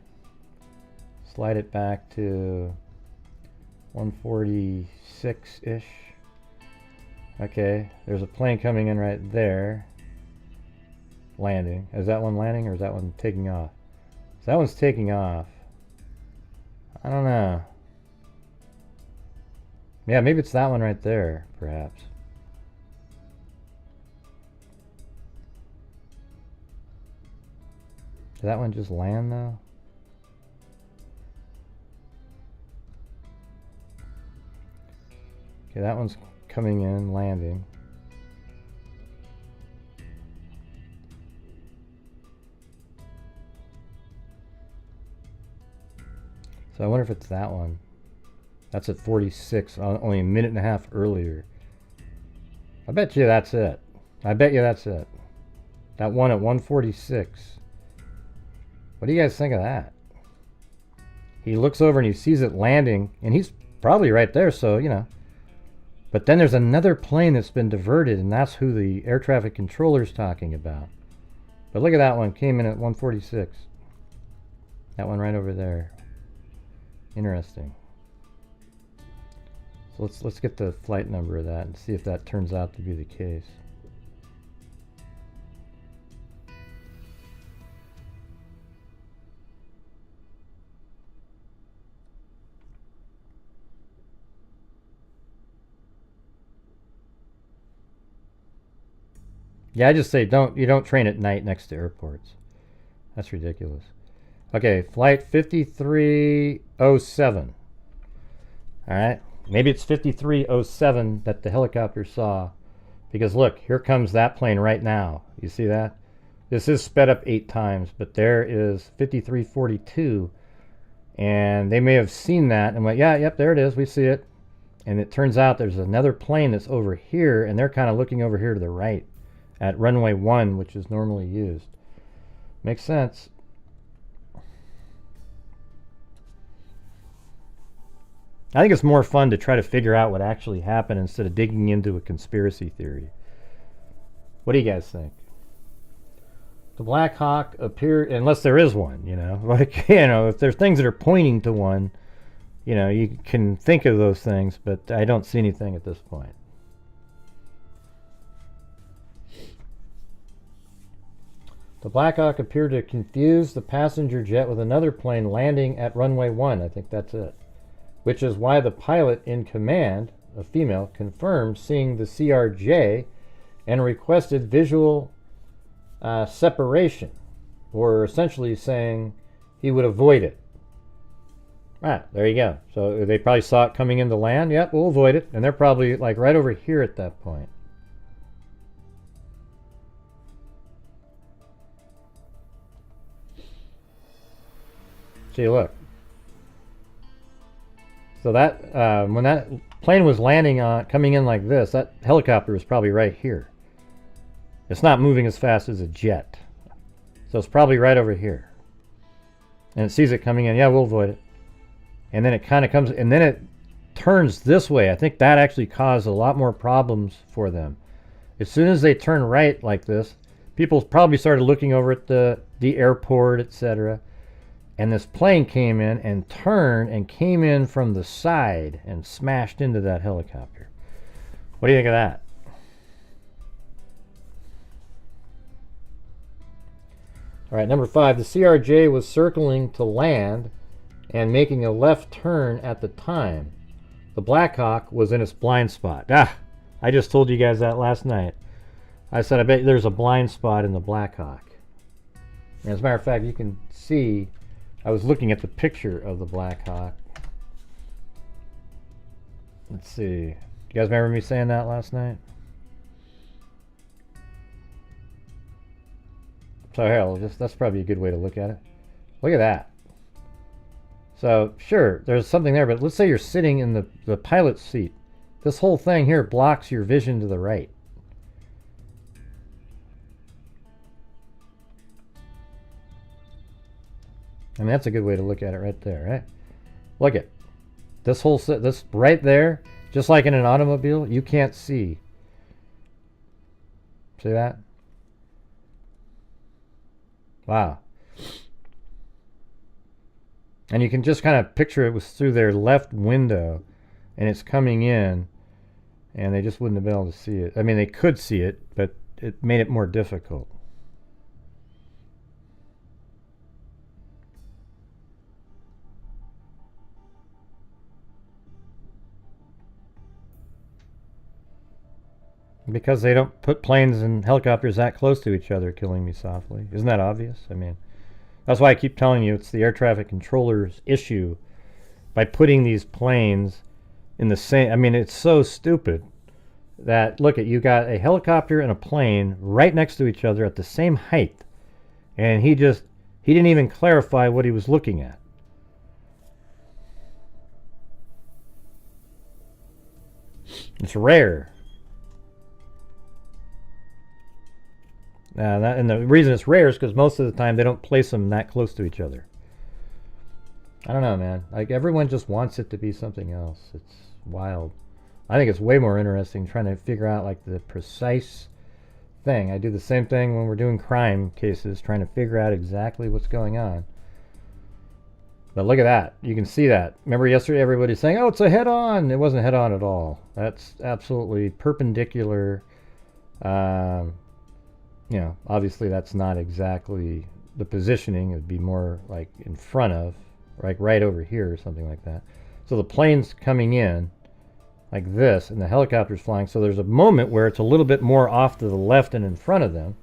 Slide it back to 146-ish. Okay, there's a plane coming in right there. Landing. Is that one landing or is that one taking off? So that one's taking off. I don't know. Yeah, maybe it's that one right there, perhaps. Did that one just land, though? Okay, that one's coming in, landing. So I wonder if it's that one. That's at 46, only a minute and a half earlier. I bet you that's it. I bet you that's it. That one at 146. What do you guys think of that? He looks over and he sees it landing, and he's probably right there, so, But then there's another plane that's been diverted, and that's who the air traffic controller's talking about. But look at that one, came in at 146. That one right over there. Interesting. So let's get the flight number of that and see if that turns out to be the case. Yeah, I just say you don't train at night next to airports. That's ridiculous. Okay, flight 5307. All right. Maybe it's 5307 that the helicopter saw, because look, here comes that plane right now. You see that? This is sped up 8 times, but there is 5342, and they may have seen that and went, yeah, yep, there it is, we see it. And it turns out there's another plane that's over here, and they're kind of looking over here to the right at runway 1, which is normally used. Makes sense. I think it's more fun to try to figure out what actually happened instead of digging into a conspiracy theory. What do you guys think? The Black Hawk appeared, unless there is one, like, if there's things that are pointing to one, you can think of those things, but I don't see anything at this point. The Black Hawk appeared to confuse the passenger jet with another plane landing at runway 1. I think that's it. Which is why the pilot in command, a female, confirmed seeing the CRJ and requested visual separation, or essentially saying he would avoid it. Ah, there you go. So they probably saw it coming into land. Yep, we'll avoid it. And they're probably like right over here at that point. See, look. So that when that plane was landing on, coming in like this, that helicopter was probably right here. It's not moving as fast as a jet. So it's probably right over here. And it sees it coming in. Yeah, we'll avoid it. And then it kind of comes, and then it turns this way. I think that actually caused a lot more problems for them. As soon as they turn right like this, people probably started looking over at the airport, etc. And this plane came in and turned and came in from the side and smashed into that helicopter. What do you think of that? All right, number 5, the CRJ was circling to land and making a left turn at the time. The Black Hawk was in its blind spot. I just told you guys that last night. I said, I bet there's a blind spot in the Black Hawk. And as a matter of fact, you can see, I was looking at the picture of the Black Hawk. Let's see. You guys remember me saying that last night? So hell, that's probably a good way to look at it. Look at that. So sure, there's something there, but let's say you're sitting in the pilot's seat. This whole thing here blocks your vision to the right. I mean, that's a good way to look at it right there, right? Look at this whole this right there, just like in an automobile, you can't see. See that? Wow. And you can just kind of picture it was through their left window and it's coming in and they just wouldn't have been able to see it. I mean, they could see it, but it made it more difficult. Because they don't put planes and helicopters that close to each other, killing me softly. Isn't that obvious? I mean, that's why I keep telling you it's the air traffic controller's issue by putting these planes in the same. I mean, it's so stupid that, look at, you got a helicopter and a plane right next to each other at the same height. And he didn't even clarify what he was looking at. It's rare. And the reason it's rare is because most of the time they don't place them that close to each other. I don't know, man. Like, everyone just wants it to be something else. It's wild. I think it's way more interesting trying to figure out like the precise thing. I do the same thing when we're doing crime cases, trying to figure out exactly what's going on. But look at that. You can see that. Remember yesterday everybody's saying, oh, it's a head-on. It wasn't head-on at all. That's absolutely perpendicular. You know, obviously that's not exactly the positioning. It would be more like in front of, like right over here or something like that. So the plane's coming in like this and the helicopter's flying. So there's a moment where it's a little bit more off to the left and in front of them.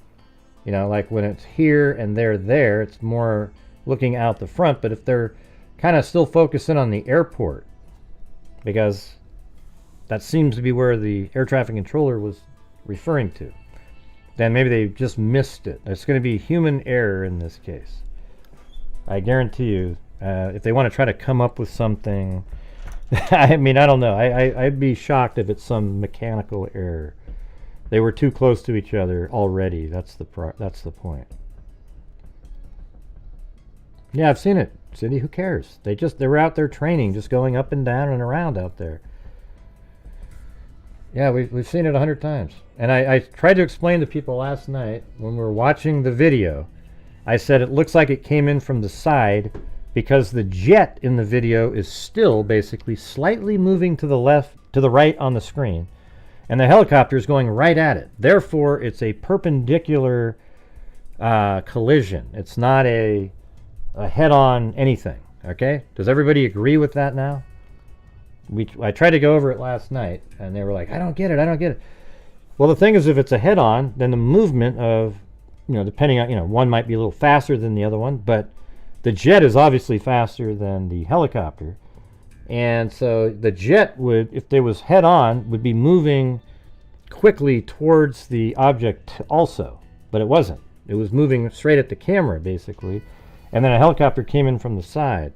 You know, like when it's here and they're there, it's more looking out the front. But if they're kind of still focusing on the airport, because that seems to be where the air traffic controller was referring to, then maybe they just missed it. It's going to be human error in this case. I guarantee you, if they want to try to come up with something, I mean, I don't know. I'd be shocked if it's some mechanical error. They were too close to each other already. That's the point. Yeah, I've seen it, Cindy. Who cares? They were out there training, just going up and down and around out there. Yeah, we've seen it 100 times. And I tried to explain to people last night when we were watching the video. I said it looks like it came in from the side because the jet in the video is still basically slightly moving to the left, to the right on the screen. And the helicopter is going right at it. Therefore, it's a perpendicular collision. It's not a head-on anything. Okay? Does everybody agree with that now? I tried to go over it last night, and they were like, I don't get it. Well, the thing is, if it's a head-on, then the movement of, depending on, one might be a little faster than the other one, but the jet is obviously faster than the helicopter. And so the jet would, if there was head-on, would be moving quickly towards the object also, but it wasn't. It was moving straight at the camera, basically, and then a helicopter came in from the side.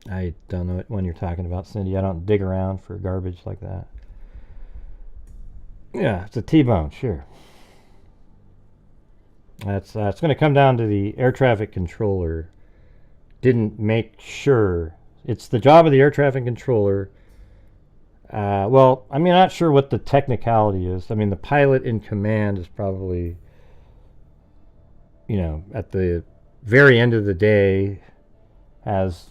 I don't know what one you're talking about, Cindy. I don't dig around for garbage like that. Yeah, it's a T-bone, sure. It's going to come down to the air traffic controller didn't make sure. It's the job of the air traffic controller. Well, I'm not sure what the technicality is. I mean, the pilot in command is probably, at the very end of the day, has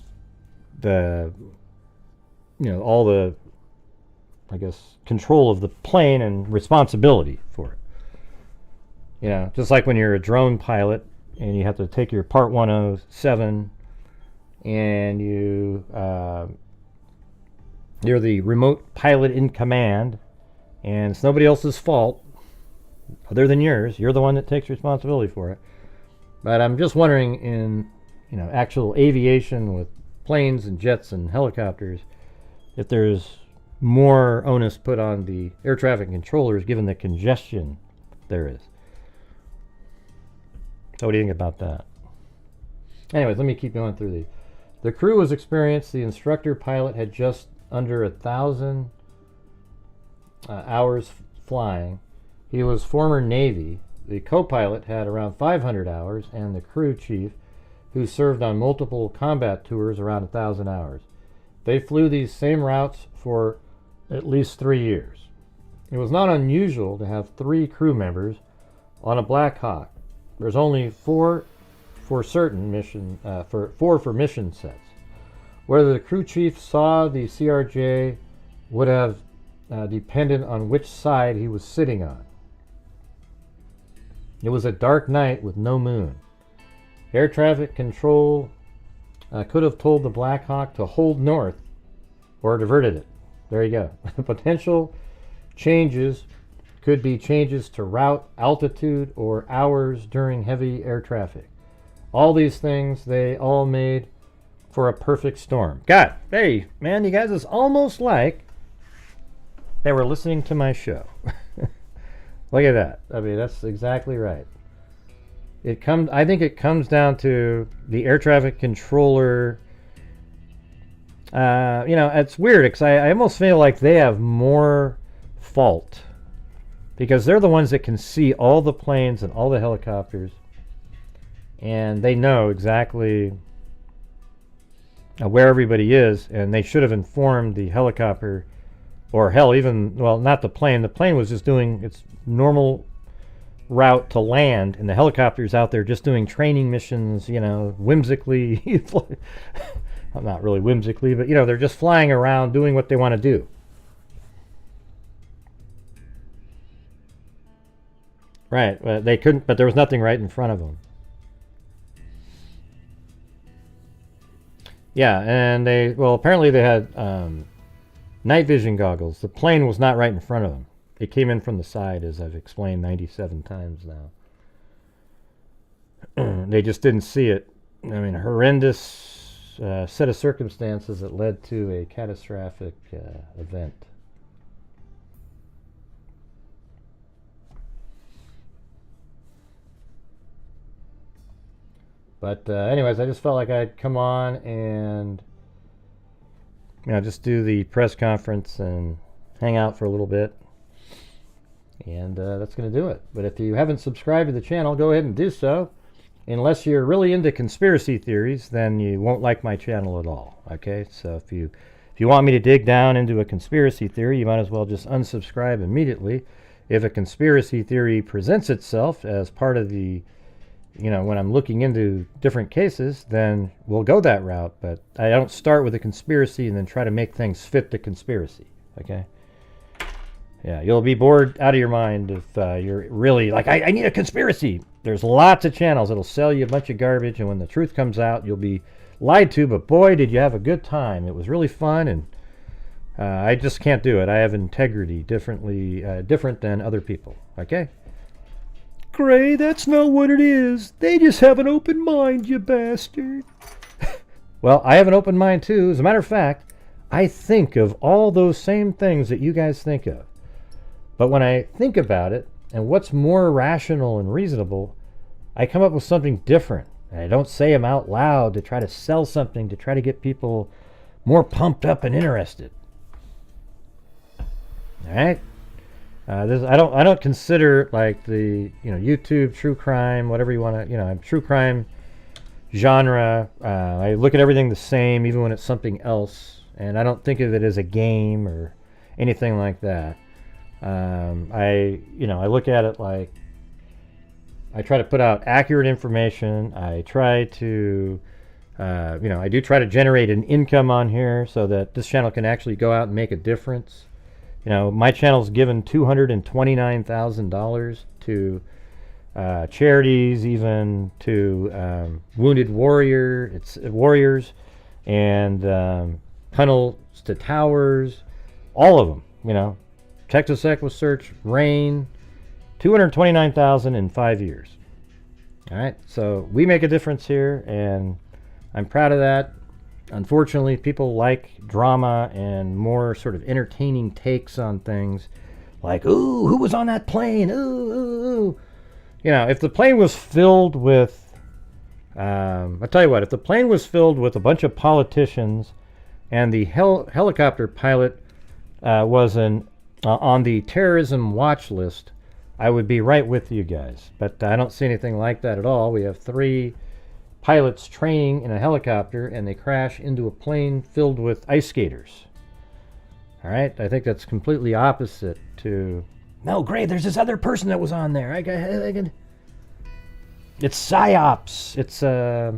the, all the, I guess, control of the plane and responsibility for it. Just like when you're a drone pilot and you have to take your Part 107 and you're the remote pilot in command and it's nobody else's fault other than yours. You're the one that takes responsibility for it. But I'm just wondering in, actual aviation with planes and jets and helicopters, if there's more onus put on the air traffic controllers given the congestion there is. So what do you think about that? Anyways, let me keep going through these. The crew was experienced. The instructor pilot had just under 1,000 hours flying. He was former Navy. The co-pilot had around 500 hours, and the crew chief, who served on multiple combat tours, around 1,000 hours. They flew these same routes for at least 3 years. It was not unusual to have 3 crew members on a Black Hawk. There's only 4 for certain mission, four for mission sets. Whether the crew chief saw the CRJ would have depended on which side he was sitting on. It was a dark night with no moon. Air traffic control could have told the Black Hawk to hold north or diverted it. There you go. Potential changes could be changes to route, altitude, or hours during heavy air traffic. All these things, they all made for a perfect storm. God, hey, man, you guys, it's almost like they were listening to my show. Look at that. I mean, that's exactly right. I think it comes down to the air traffic controller. It's weird because I almost feel like they have more fault because they're the ones that can see all the planes and all the helicopters, and they know exactly where everybody is, and they should have informed the helicopter, or hell, even, well, not the plane. The plane was just doing its normal route to land, and the helicopter's out there just doing training missions, whimsically. Well, not really whimsically, but they're just flying around doing what they want to do. Right, they couldn't, but there was nothing right in front of them. Yeah, and apparently they had night vision goggles. The plane was not right in front of them. It came in from the side, as I've explained 97 times now. They just didn't see it. I mean, horrendous set of circumstances that led to a catastrophic event. But anyways, I just felt like I'd come on and just do the press conference and hang out for a little bit. And that's going to do it. But if you haven't subscribed to the channel, go ahead and do so. Unless you're really into conspiracy theories, then you won't like my channel at all. Okay, so if you want me to dig down into a conspiracy theory, you might as well just unsubscribe immediately. If a conspiracy theory presents itself as part of the, when I'm looking into different cases, then we'll go that route. But I don't start with a conspiracy and then try to make things fit the conspiracy. Okay. Yeah, you'll be bored out of your mind if you're really like, I need a conspiracy. There's lots of channels that'll sell you a bunch of garbage, and when the truth comes out, you'll be lied to, but boy, did you have a good time. It was really fun, and I just can't do it. I have integrity different than other people, okay? Gray, that's not what it is. They just have an open mind, you bastard. Well, I have an open mind, too. As a matter of fact, I think of all those same things that you guys think of. But when I think about it, and what's more rational and reasonable, I come up with something different. And I don't say them out loud to try to sell something, to try to get people more pumped up and interested. All right? I don't consider like the YouTube true crime, whatever you want to, true crime genre. I look at everything the same, even when it's something else, and I don't think of it as a game or anything like that. I look at it like I try to put out accurate information. I try to, I do try to generate an income on here so that this channel can actually go out and make a difference. My channel's given $229,000 to charities, even to wounded warriors, and tunnels to towers, all of them. Texas Equisearch, RAIN, $229,000 in 5 years. All right, so we make a difference here, and I'm proud of that. Unfortunately, people like drama and more sort of entertaining takes on things, like, ooh, who was on that plane? Ooh. If the plane was filled with, I'll tell you what, if the plane was filled with a bunch of politicians and the helicopter pilot was on the terrorism watch list, I would be right with you guys. But I don't see anything like that at all. We have 3 pilots training in a helicopter, and they crash into a plane filled with ice skaters. All right, I think that's completely opposite to. No, Gray, there's this other person that was on there. It's psyops. It's yeah.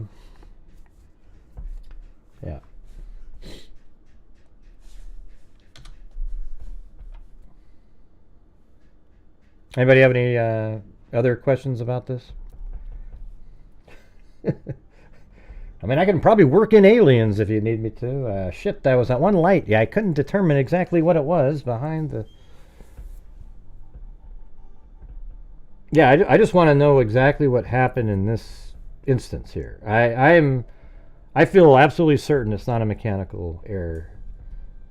Anybody have any other questions about this? I mean, I can probably work in aliens if you need me to. Shit, that was that one light. Yeah, I couldn't determine exactly what it was behind the. Yeah, I just want to know exactly what happened in this instance here. I feel absolutely certain it's not a mechanical error.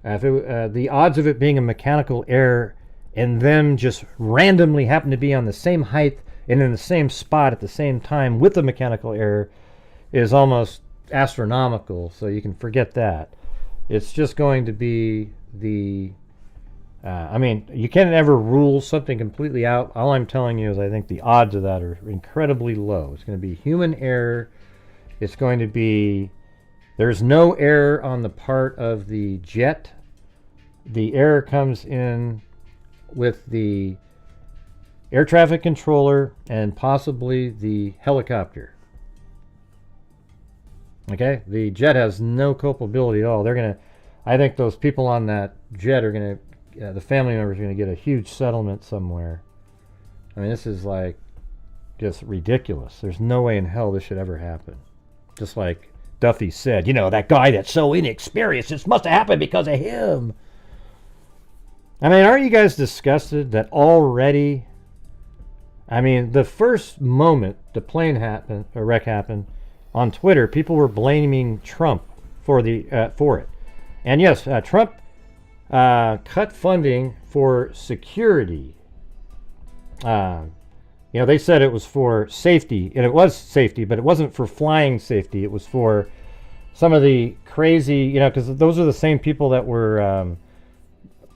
The odds of it being a mechanical error and them just randomly happen to be on the same height and in the same spot at the same time with the mechanical error is almost astronomical, so you can forget that. It's just going to be the you can't ever rule something completely out. All I'm telling you is I think the odds of that are incredibly low. It's going to be human error. It's going to be, there's no error on the part of the jet. The error comes in with the air traffic controller and possibly the helicopter. Okay, the jet has no culpability at all. I think those people on that jet are gonna, the family members are gonna get a huge settlement somewhere. I mean, this is like just ridiculous. There's no way in hell this should ever happen. Just like Duffy said, that guy that's so inexperienced, this must have happened because of him. I mean, aren't you guys disgusted that already? I mean, the first moment the plane wreck happened on Twitter, people were blaming Trump for it. And yes, Trump cut funding for security. They said it was for safety, and it was safety, but it wasn't for flying safety. It was for some of the crazy, because those are the same people that were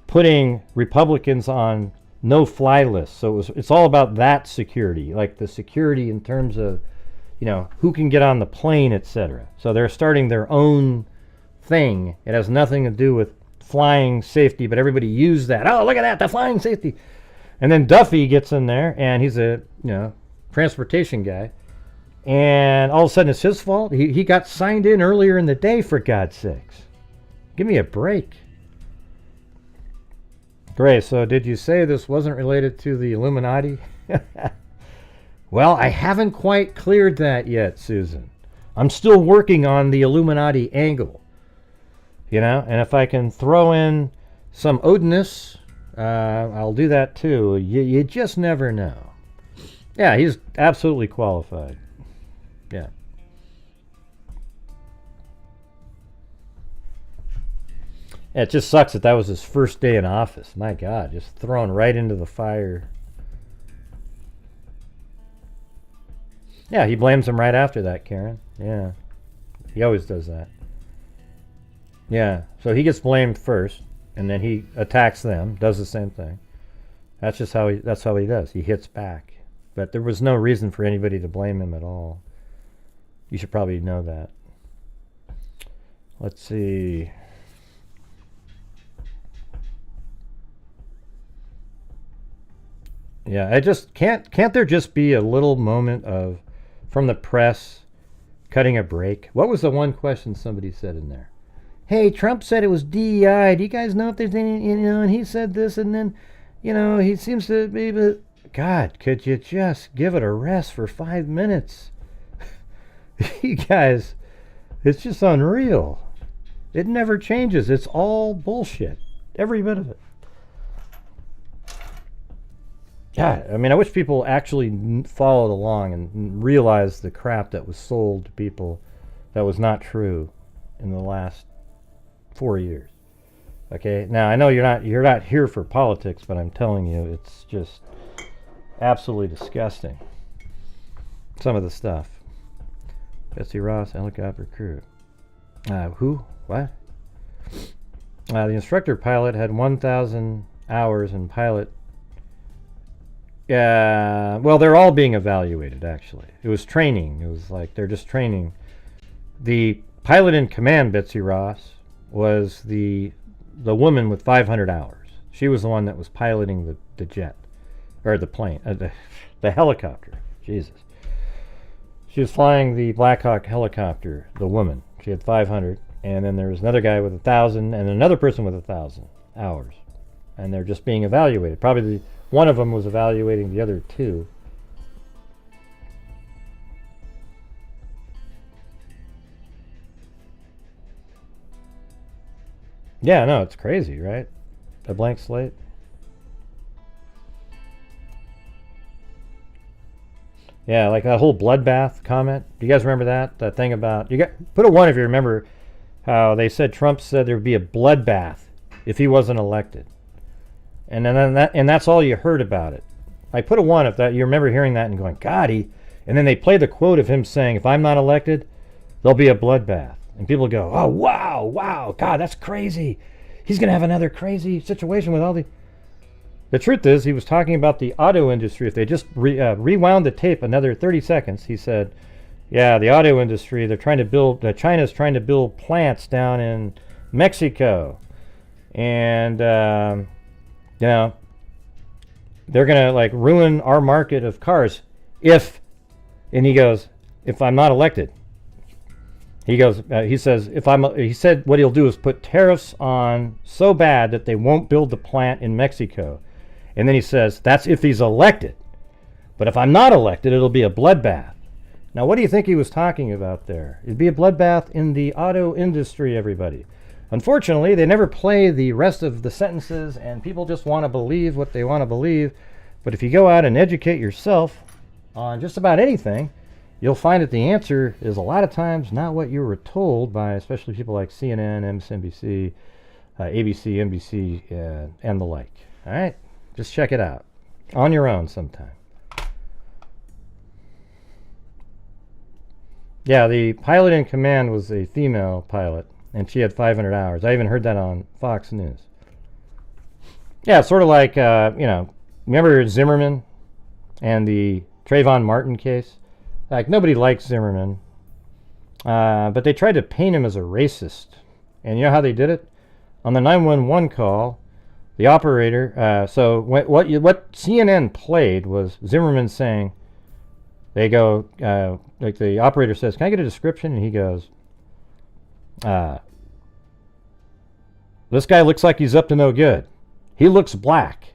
putting Republicans on no-fly lists. So it's all about that security, like the security in terms of, who can get on the plane, etc. So they're starting their own thing. It has nothing to do with flying safety, but everybody used that. Oh, look at that, the flying safety. And then Duffy gets in there, and he's a transportation guy, and all of a sudden it's his fault. He got signed in earlier in the day, for God's sakes. Give me a break. Gray, so did you say this wasn't related to the Illuminati? Well, I haven't quite cleared that yet, Susan. I'm still working on the Illuminati angle. You know, and if I can throw in some Odinus, I'll do that too. You just never know. Yeah, he's absolutely qualified. Yeah. It just sucks that was his first day in office. My God, just thrown right into the fire. Yeah, he blames him right after that, Karen. Yeah, he always does that. Yeah, so he gets blamed first, and then he attacks them, does the same thing. That's just how that's how he does. He hits back. But there was no reason for anybody to blame him at all. You should probably know that. Let's see. Yeah, I just can't there just be a little moment of from the press cutting a break? What was the one question somebody said in there? Hey, Trump said it was DEI. Do you guys know if there's any, and he said this, and then, he seems to be, but God, could you just give it a rest for 5 minutes? You guys, it's just unreal. It never changes. It's all bullshit. Every bit of it. God, I mean, I wish people actually followed along and realized the crap that was sold to people that was not true in the last 4 years. Okay, now I know you're not here for politics, but I'm telling you, it's just absolutely disgusting. Some of the stuff. Betsy Ross, helicopter crew. Who? What? The instructor pilot had 1,000 hours in pilot. Yeah, well, they're all being evaluated, actually. It was training. It was like they're just training. The pilot in command, Betsy Ross, was the woman with 500 hours. She was the one that was piloting the jet, or the plane, the helicopter. Jesus. She was flying the Black Hawk helicopter, the woman. She had 500, and then there was another guy with 1,000, and another person with 1,000 hours. And they're just being evaluated. Probably one of them was evaluating the other two. Yeah, no, it's crazy, right? A blank slate. Yeah, like that whole bloodbath comment. Do you guys remember that? That thing about put a 1 if you remember how they said Trump said there would be a bloodbath if he wasn't elected. And then that's all you heard about it. I put a 1 if that you remember hearing that and going, God, and then they play the quote of him saying, if I'm not elected, there'll be a bloodbath. And people go, oh, wow, God, that's crazy. He's going to have another crazy situation with all the... The truth is, he was talking about the auto industry. If they just rewound the tape another 30 seconds, he said, yeah, the auto industry, they're trying to build, China's trying to build plants down in Mexico. And, they're going to ruin our market of cars and he goes, if I'm not elected. He said what he'll do is put tariffs on so bad that they won't build the plant in Mexico. And then he says, that's if he's elected. But if I'm not elected, it'll be a bloodbath. Now, what do you think he was talking about there? It'd be a bloodbath in the auto industry, everybody. Unfortunately, they never play the rest of the sentences, and people just want to believe what they want to believe. But if you go out and educate yourself on just about anything, you'll find that the answer is a lot of times not what you were told by especially people like CNN, MSNBC, ABC, NBC, and the like. All right? Just check it out on your own sometime. Yeah, the pilot in command was a female pilot, and she had 500 hours. I even heard that on Fox News. Yeah, it's sort of like, remember Zimmerman and the Trayvon Martin case? Like, nobody likes Zimmerman, but they tried to paint him as a racist. And you know how they did it? On the 911 call, the operator, so what CNN played was Zimmerman saying, they go, like the operator says, can I get a description? And he goes, this guy looks like he's up to no good. he looks black.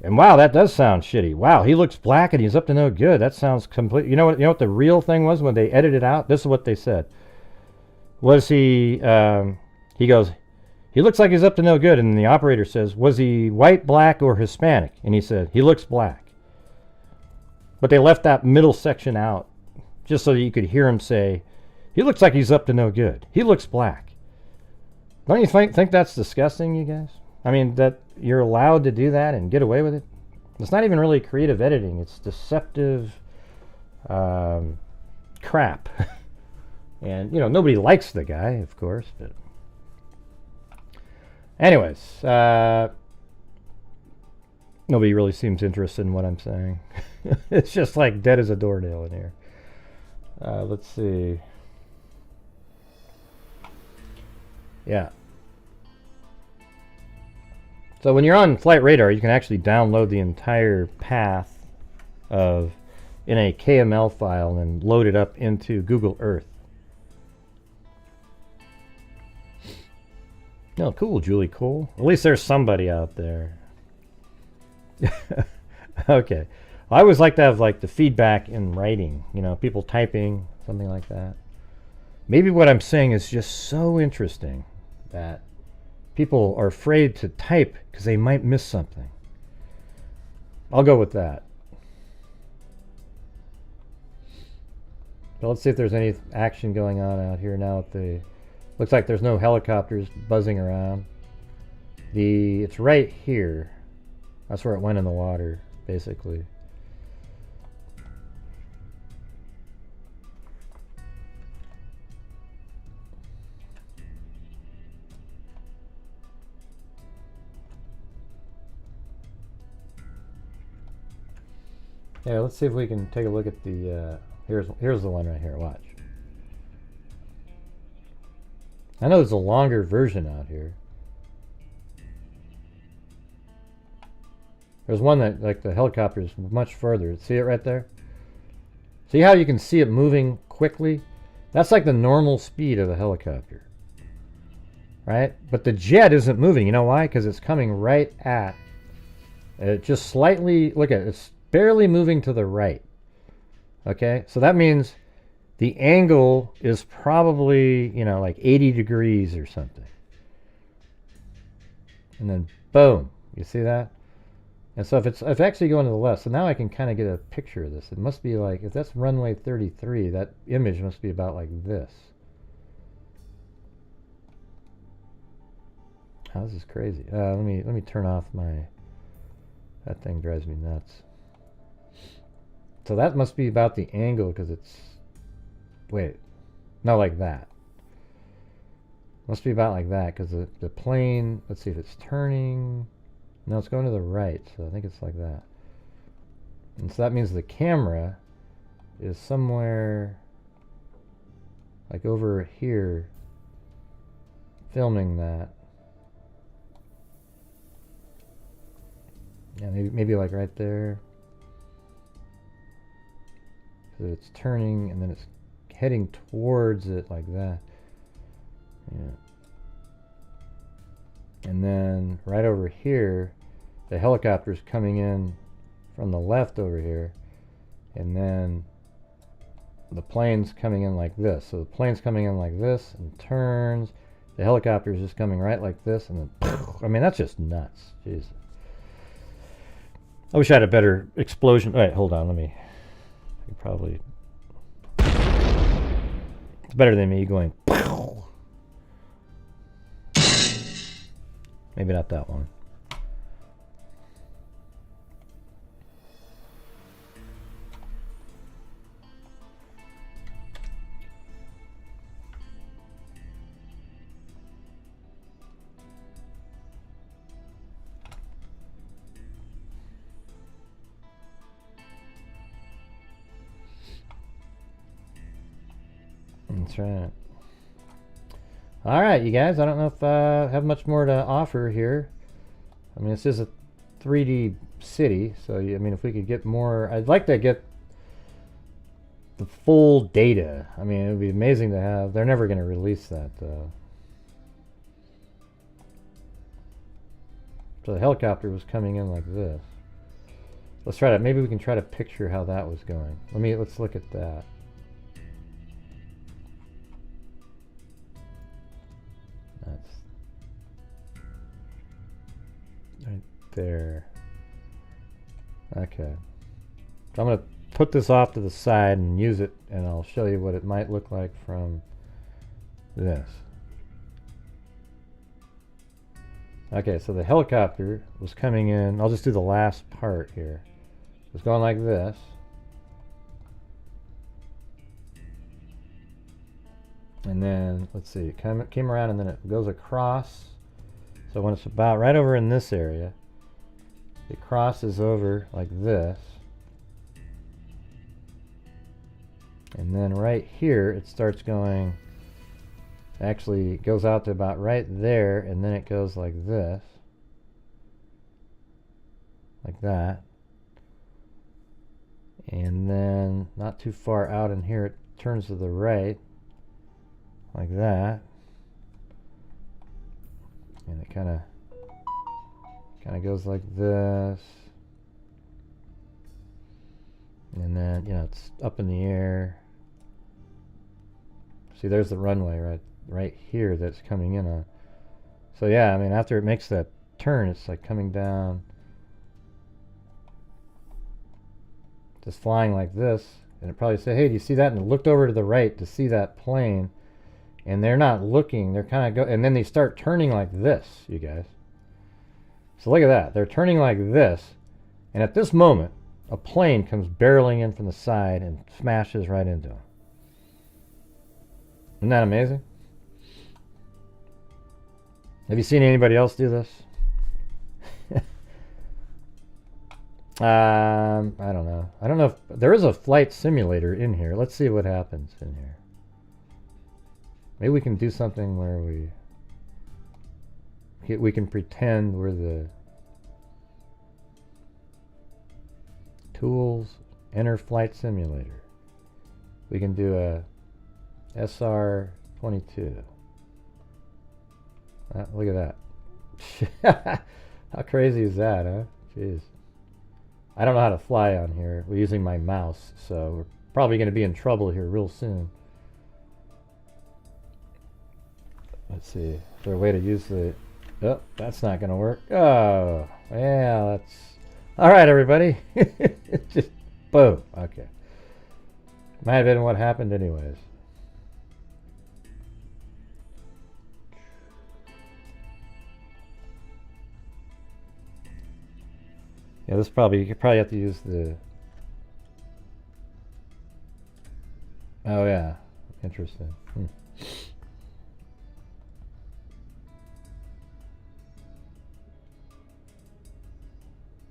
And wow, that does sound shitty. Wow, he looks black and he's up to no good. That sounds complete. You know what the real thing was when they edited it out? This is what they said. Was he goes, he looks like he's up to no good. And the operator says, was he white, black, or Hispanic? And he said, he looks black. But they left that middle section out just so that you could hear him say, he looks like he's up to no good. He looks black. Don't you think that's disgusting, you guys? I mean, that you're allowed to do that and get away with it? It's not even really creative editing. It's deceptive crap. And, nobody likes the guy, of course. But anyways, nobody really seems interested in what I'm saying. It's just like dead as a doornail in here. Let's see. Yeah. So when you're on Flight Radar, you can actually download the entire path in a KML file and load it up into Google Earth. Oh, cool, Julie Cole. At least there's somebody out there. Okay. I always like to have the feedback in writing. People typing, something like that. Maybe what I'm saying is just so interesting that people are afraid to type because they might miss something. I'll go with that. So let's see if there's any action going on out here now. Looks like there's no helicopters buzzing around. It's right here. That's where it went in the water, basically. Yeah, let's see if we can take a look at the, here's the one right here, watch. I know there's a longer version out here. There's one that, the helicopter is much further. See it right there? See how you can see it moving quickly? That's like the normal speed of a helicopter. Right? But the jet isn't moving. You know why? Because it's coming right at, it just slightly, look at it, it's barely moving to the right. Okay, so that means the angle is probably, like 80 degrees or something. And then boom, you see that? And so if it's actually going to the left, so now I can kind of get a picture of this. It must be like, if that's runway 33, that image must be about like this. Oh, this is crazy. Let me turn off that thing drives me nuts. So that must be about the angle because it's, wait, no, like that. Must be about like that because the plane, let's see if it's turning. No, it's going to the right, so I think it's like that. And so that means the camera is somewhere like over here filming that. Yeah, maybe like right there. So it's turning and then it's heading towards it like that. Yeah. And then right over here, the helicopter's coming in from the left over here. And then the plane's coming in like this. So the plane's coming in like this and turns. The helicopter's just coming right like this. And then, I mean, that's just nuts. Jeez. I wish I had a better explosion. All right, hold on. Let me. Probably. It's better than me going. Maybe not that one. That's right. All right, you guys. I don't know if I have much more to offer here. I mean, this is a 3D city, so I mean, if we could get more, I'd like to get the full data. I mean, it would be amazing to have. They're never going to release that, though. So the helicopter was coming in like this. Let's try to, maybe we can try to picture how that was going. Let's look at that. That's right there. Okay. So I'm going to put this off to the side and use it, and I'll show you what it might look like from this. Okay, so the helicopter was coming in. I'll just do the last part here. It was going like this. And then, let's see, it came around and then it goes across. So when it's about right over in this area, it crosses over like this. And then right here, it starts going, actually it goes out to about right there, and then it goes like this. Like that. And then not too far out in here, it turns to the right. Like that. And it kind of goes like this. And then, you know, it's up in the air. See, there's the runway right here that's coming in on. So yeah, I mean, after it makes that turn, it's like coming down, just flying like this, and it probably said, hey, do you see that? And it looked over to the right to see that plane, and they're not looking, they're kind of and then they start turning like this, you guys. So look at that, they're turning like this, and at this moment, a plane comes barreling in from the side and smashes right into them. Isn't that amazing? Have you seen anybody else do this? I don't know. I don't know if there is a flight simulator in here. Let's see what happens in here. Maybe we can do something where we can pretend we're the tools, enter flight simulator. We can do a SR-22. Look at that. How crazy is that, huh? Jeez. I don't know how to fly on here. We're using my mouse, so we're probably going to be in trouble here real soon. Let's see. Is there a way to use the... Oh, that's not going to work. Oh, yeah, that's... All right, everybody. Just boom. Okay. Might have been what happened anyways. Yeah, this probably, you could probably have to use the... Oh, yeah. Interesting.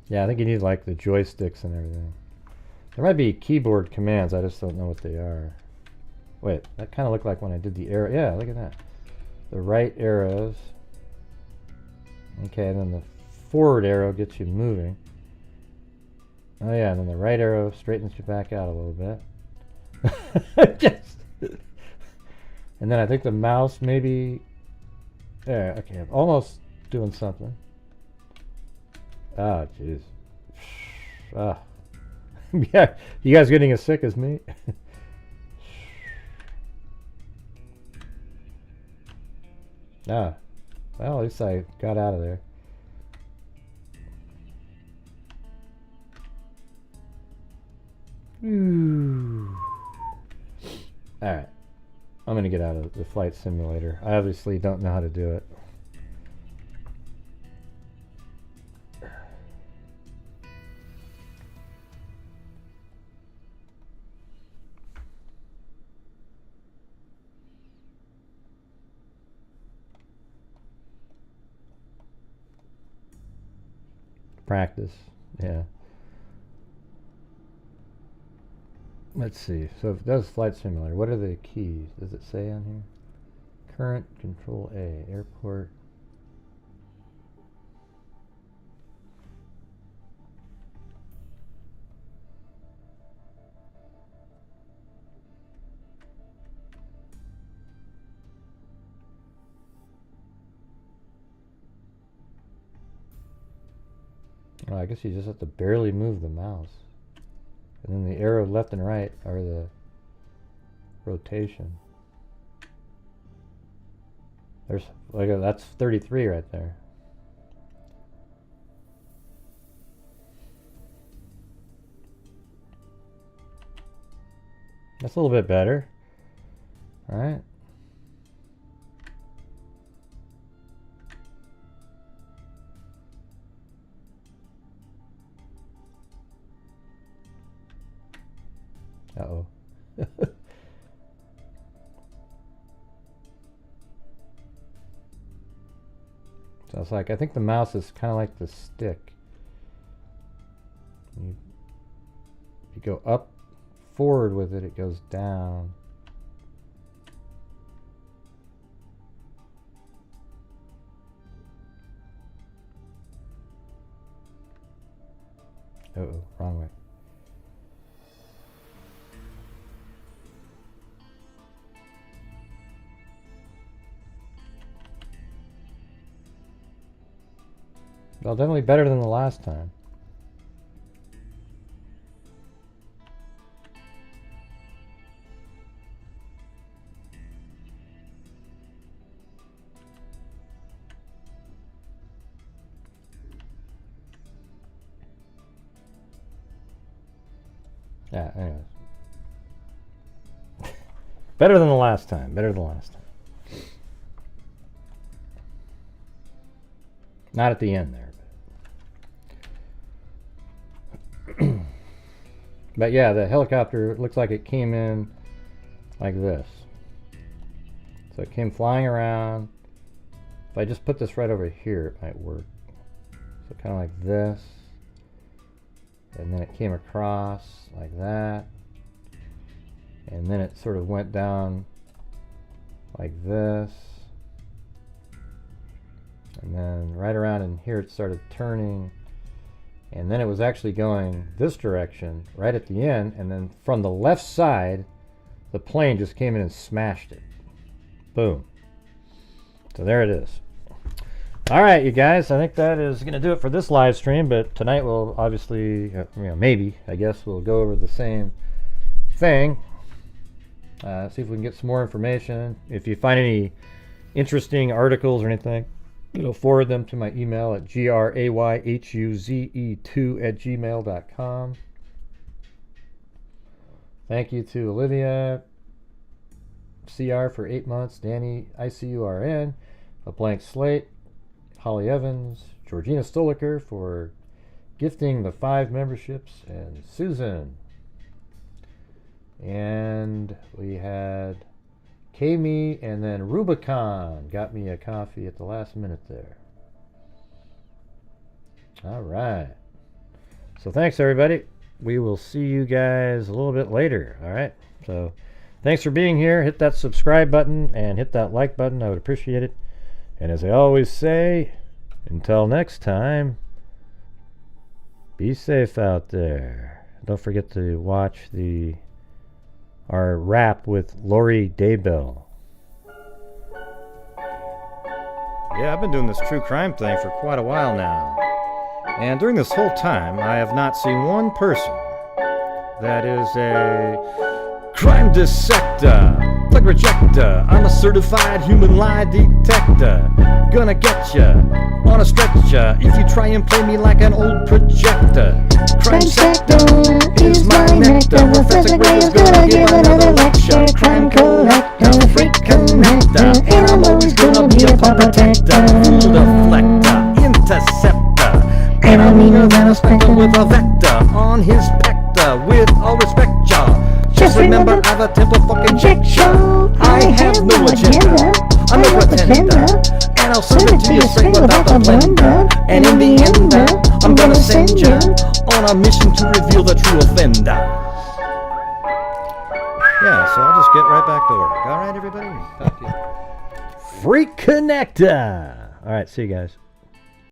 Yeah, I think you need like the joysticks and everything. There might be keyboard commands, I just don't know what they are. Wait, that kind of looked like when I did the arrow. Yeah, look at that. The right arrows. Okay, and then the forward arrow gets you moving. Oh yeah, and then the right arrow straightens you back out a little bit. Just and then I think the mouse maybe... There, okay, I'm almost doing something. Oh, jeez. Ah. Yeah, you guys getting as sick as me? Ah, well, at least I got out of there. Alright, I'm going to get out of the flight simulator. I obviously don't know how to do it. Practice, yeah. Let's see. So if it does flight simulator, what are the keys? Does it say on here? Current, Control A, airport. Oh, I guess you just have to barely move the mouse. And then the arrow left and right are the rotation. There's like that's 33 right there. That's a little bit better. All right. Uh-oh. So it's like, I think the mouse is kind of like the stick. You go up, forward with it, it goes down. Uh-oh, wrong way. Well, definitely better than the last time. Yeah, anyways. Better than the last time. Better than the last time. Not at the end there. But yeah, the helicopter, it looks like it came in like this. So it came flying around. If I just put this right over here, it might work. So kind of like this. And then it came across like that. And then it sort of went down like this. And then right around in here it started turning. And then it was actually going this direction right at the end, and then from the left side the plane just came in and smashed it. Boom. So there it is. All right, you guys, I think that is going to do it for this live stream, but tonight we'll obviously, maybe, I guess, we'll go over the same thing. See if we can get some more information. If you find any interesting articles or anything, forward them to my email at grayhuze2@gmail.com. Thank you to Olivia CR for 8 months, Danny ICURN, A Blank Slate, Holly Evans, Georgina Stoliker for gifting the 5 memberships, and Susan. And we had Kami, and then Rubicon got me a coffee at the last minute there. All right. So thanks, everybody. We will see you guys a little bit later. All right. So thanks for being here. Hit that subscribe button and hit that like button. I would appreciate it. And as I always say, until next time, be safe out there. Don't forget to watch our wrap with Lori Daybell. Yeah, I've been doing this true crime thing for quite a while now. And during this whole time, I have not seen one person that is a crime dissector, flag rejector. I'm a certified human lie detector. Gonna get ya on a stretcher if you try and play me like an old projector. Crime sector is my nectar. Professor Gray is gonna give another lecture. Crime collector, freak connector, and I'm always gonna be a paw protector. Fool deflector, interceptor, and I'm meaner than a spectre with a vector on his pector. With all respect, y'all, just remember I've a temple fucking check show. I have no agenda, I'm no pretender, and I'll serve it to you straight without the blender. And in the end, I'm gonna send you on a mission to reveal the true offender. Yeah, so I'll just get right back to work. All right, everybody? Talk to you. Freak Connector! All right, see you guys.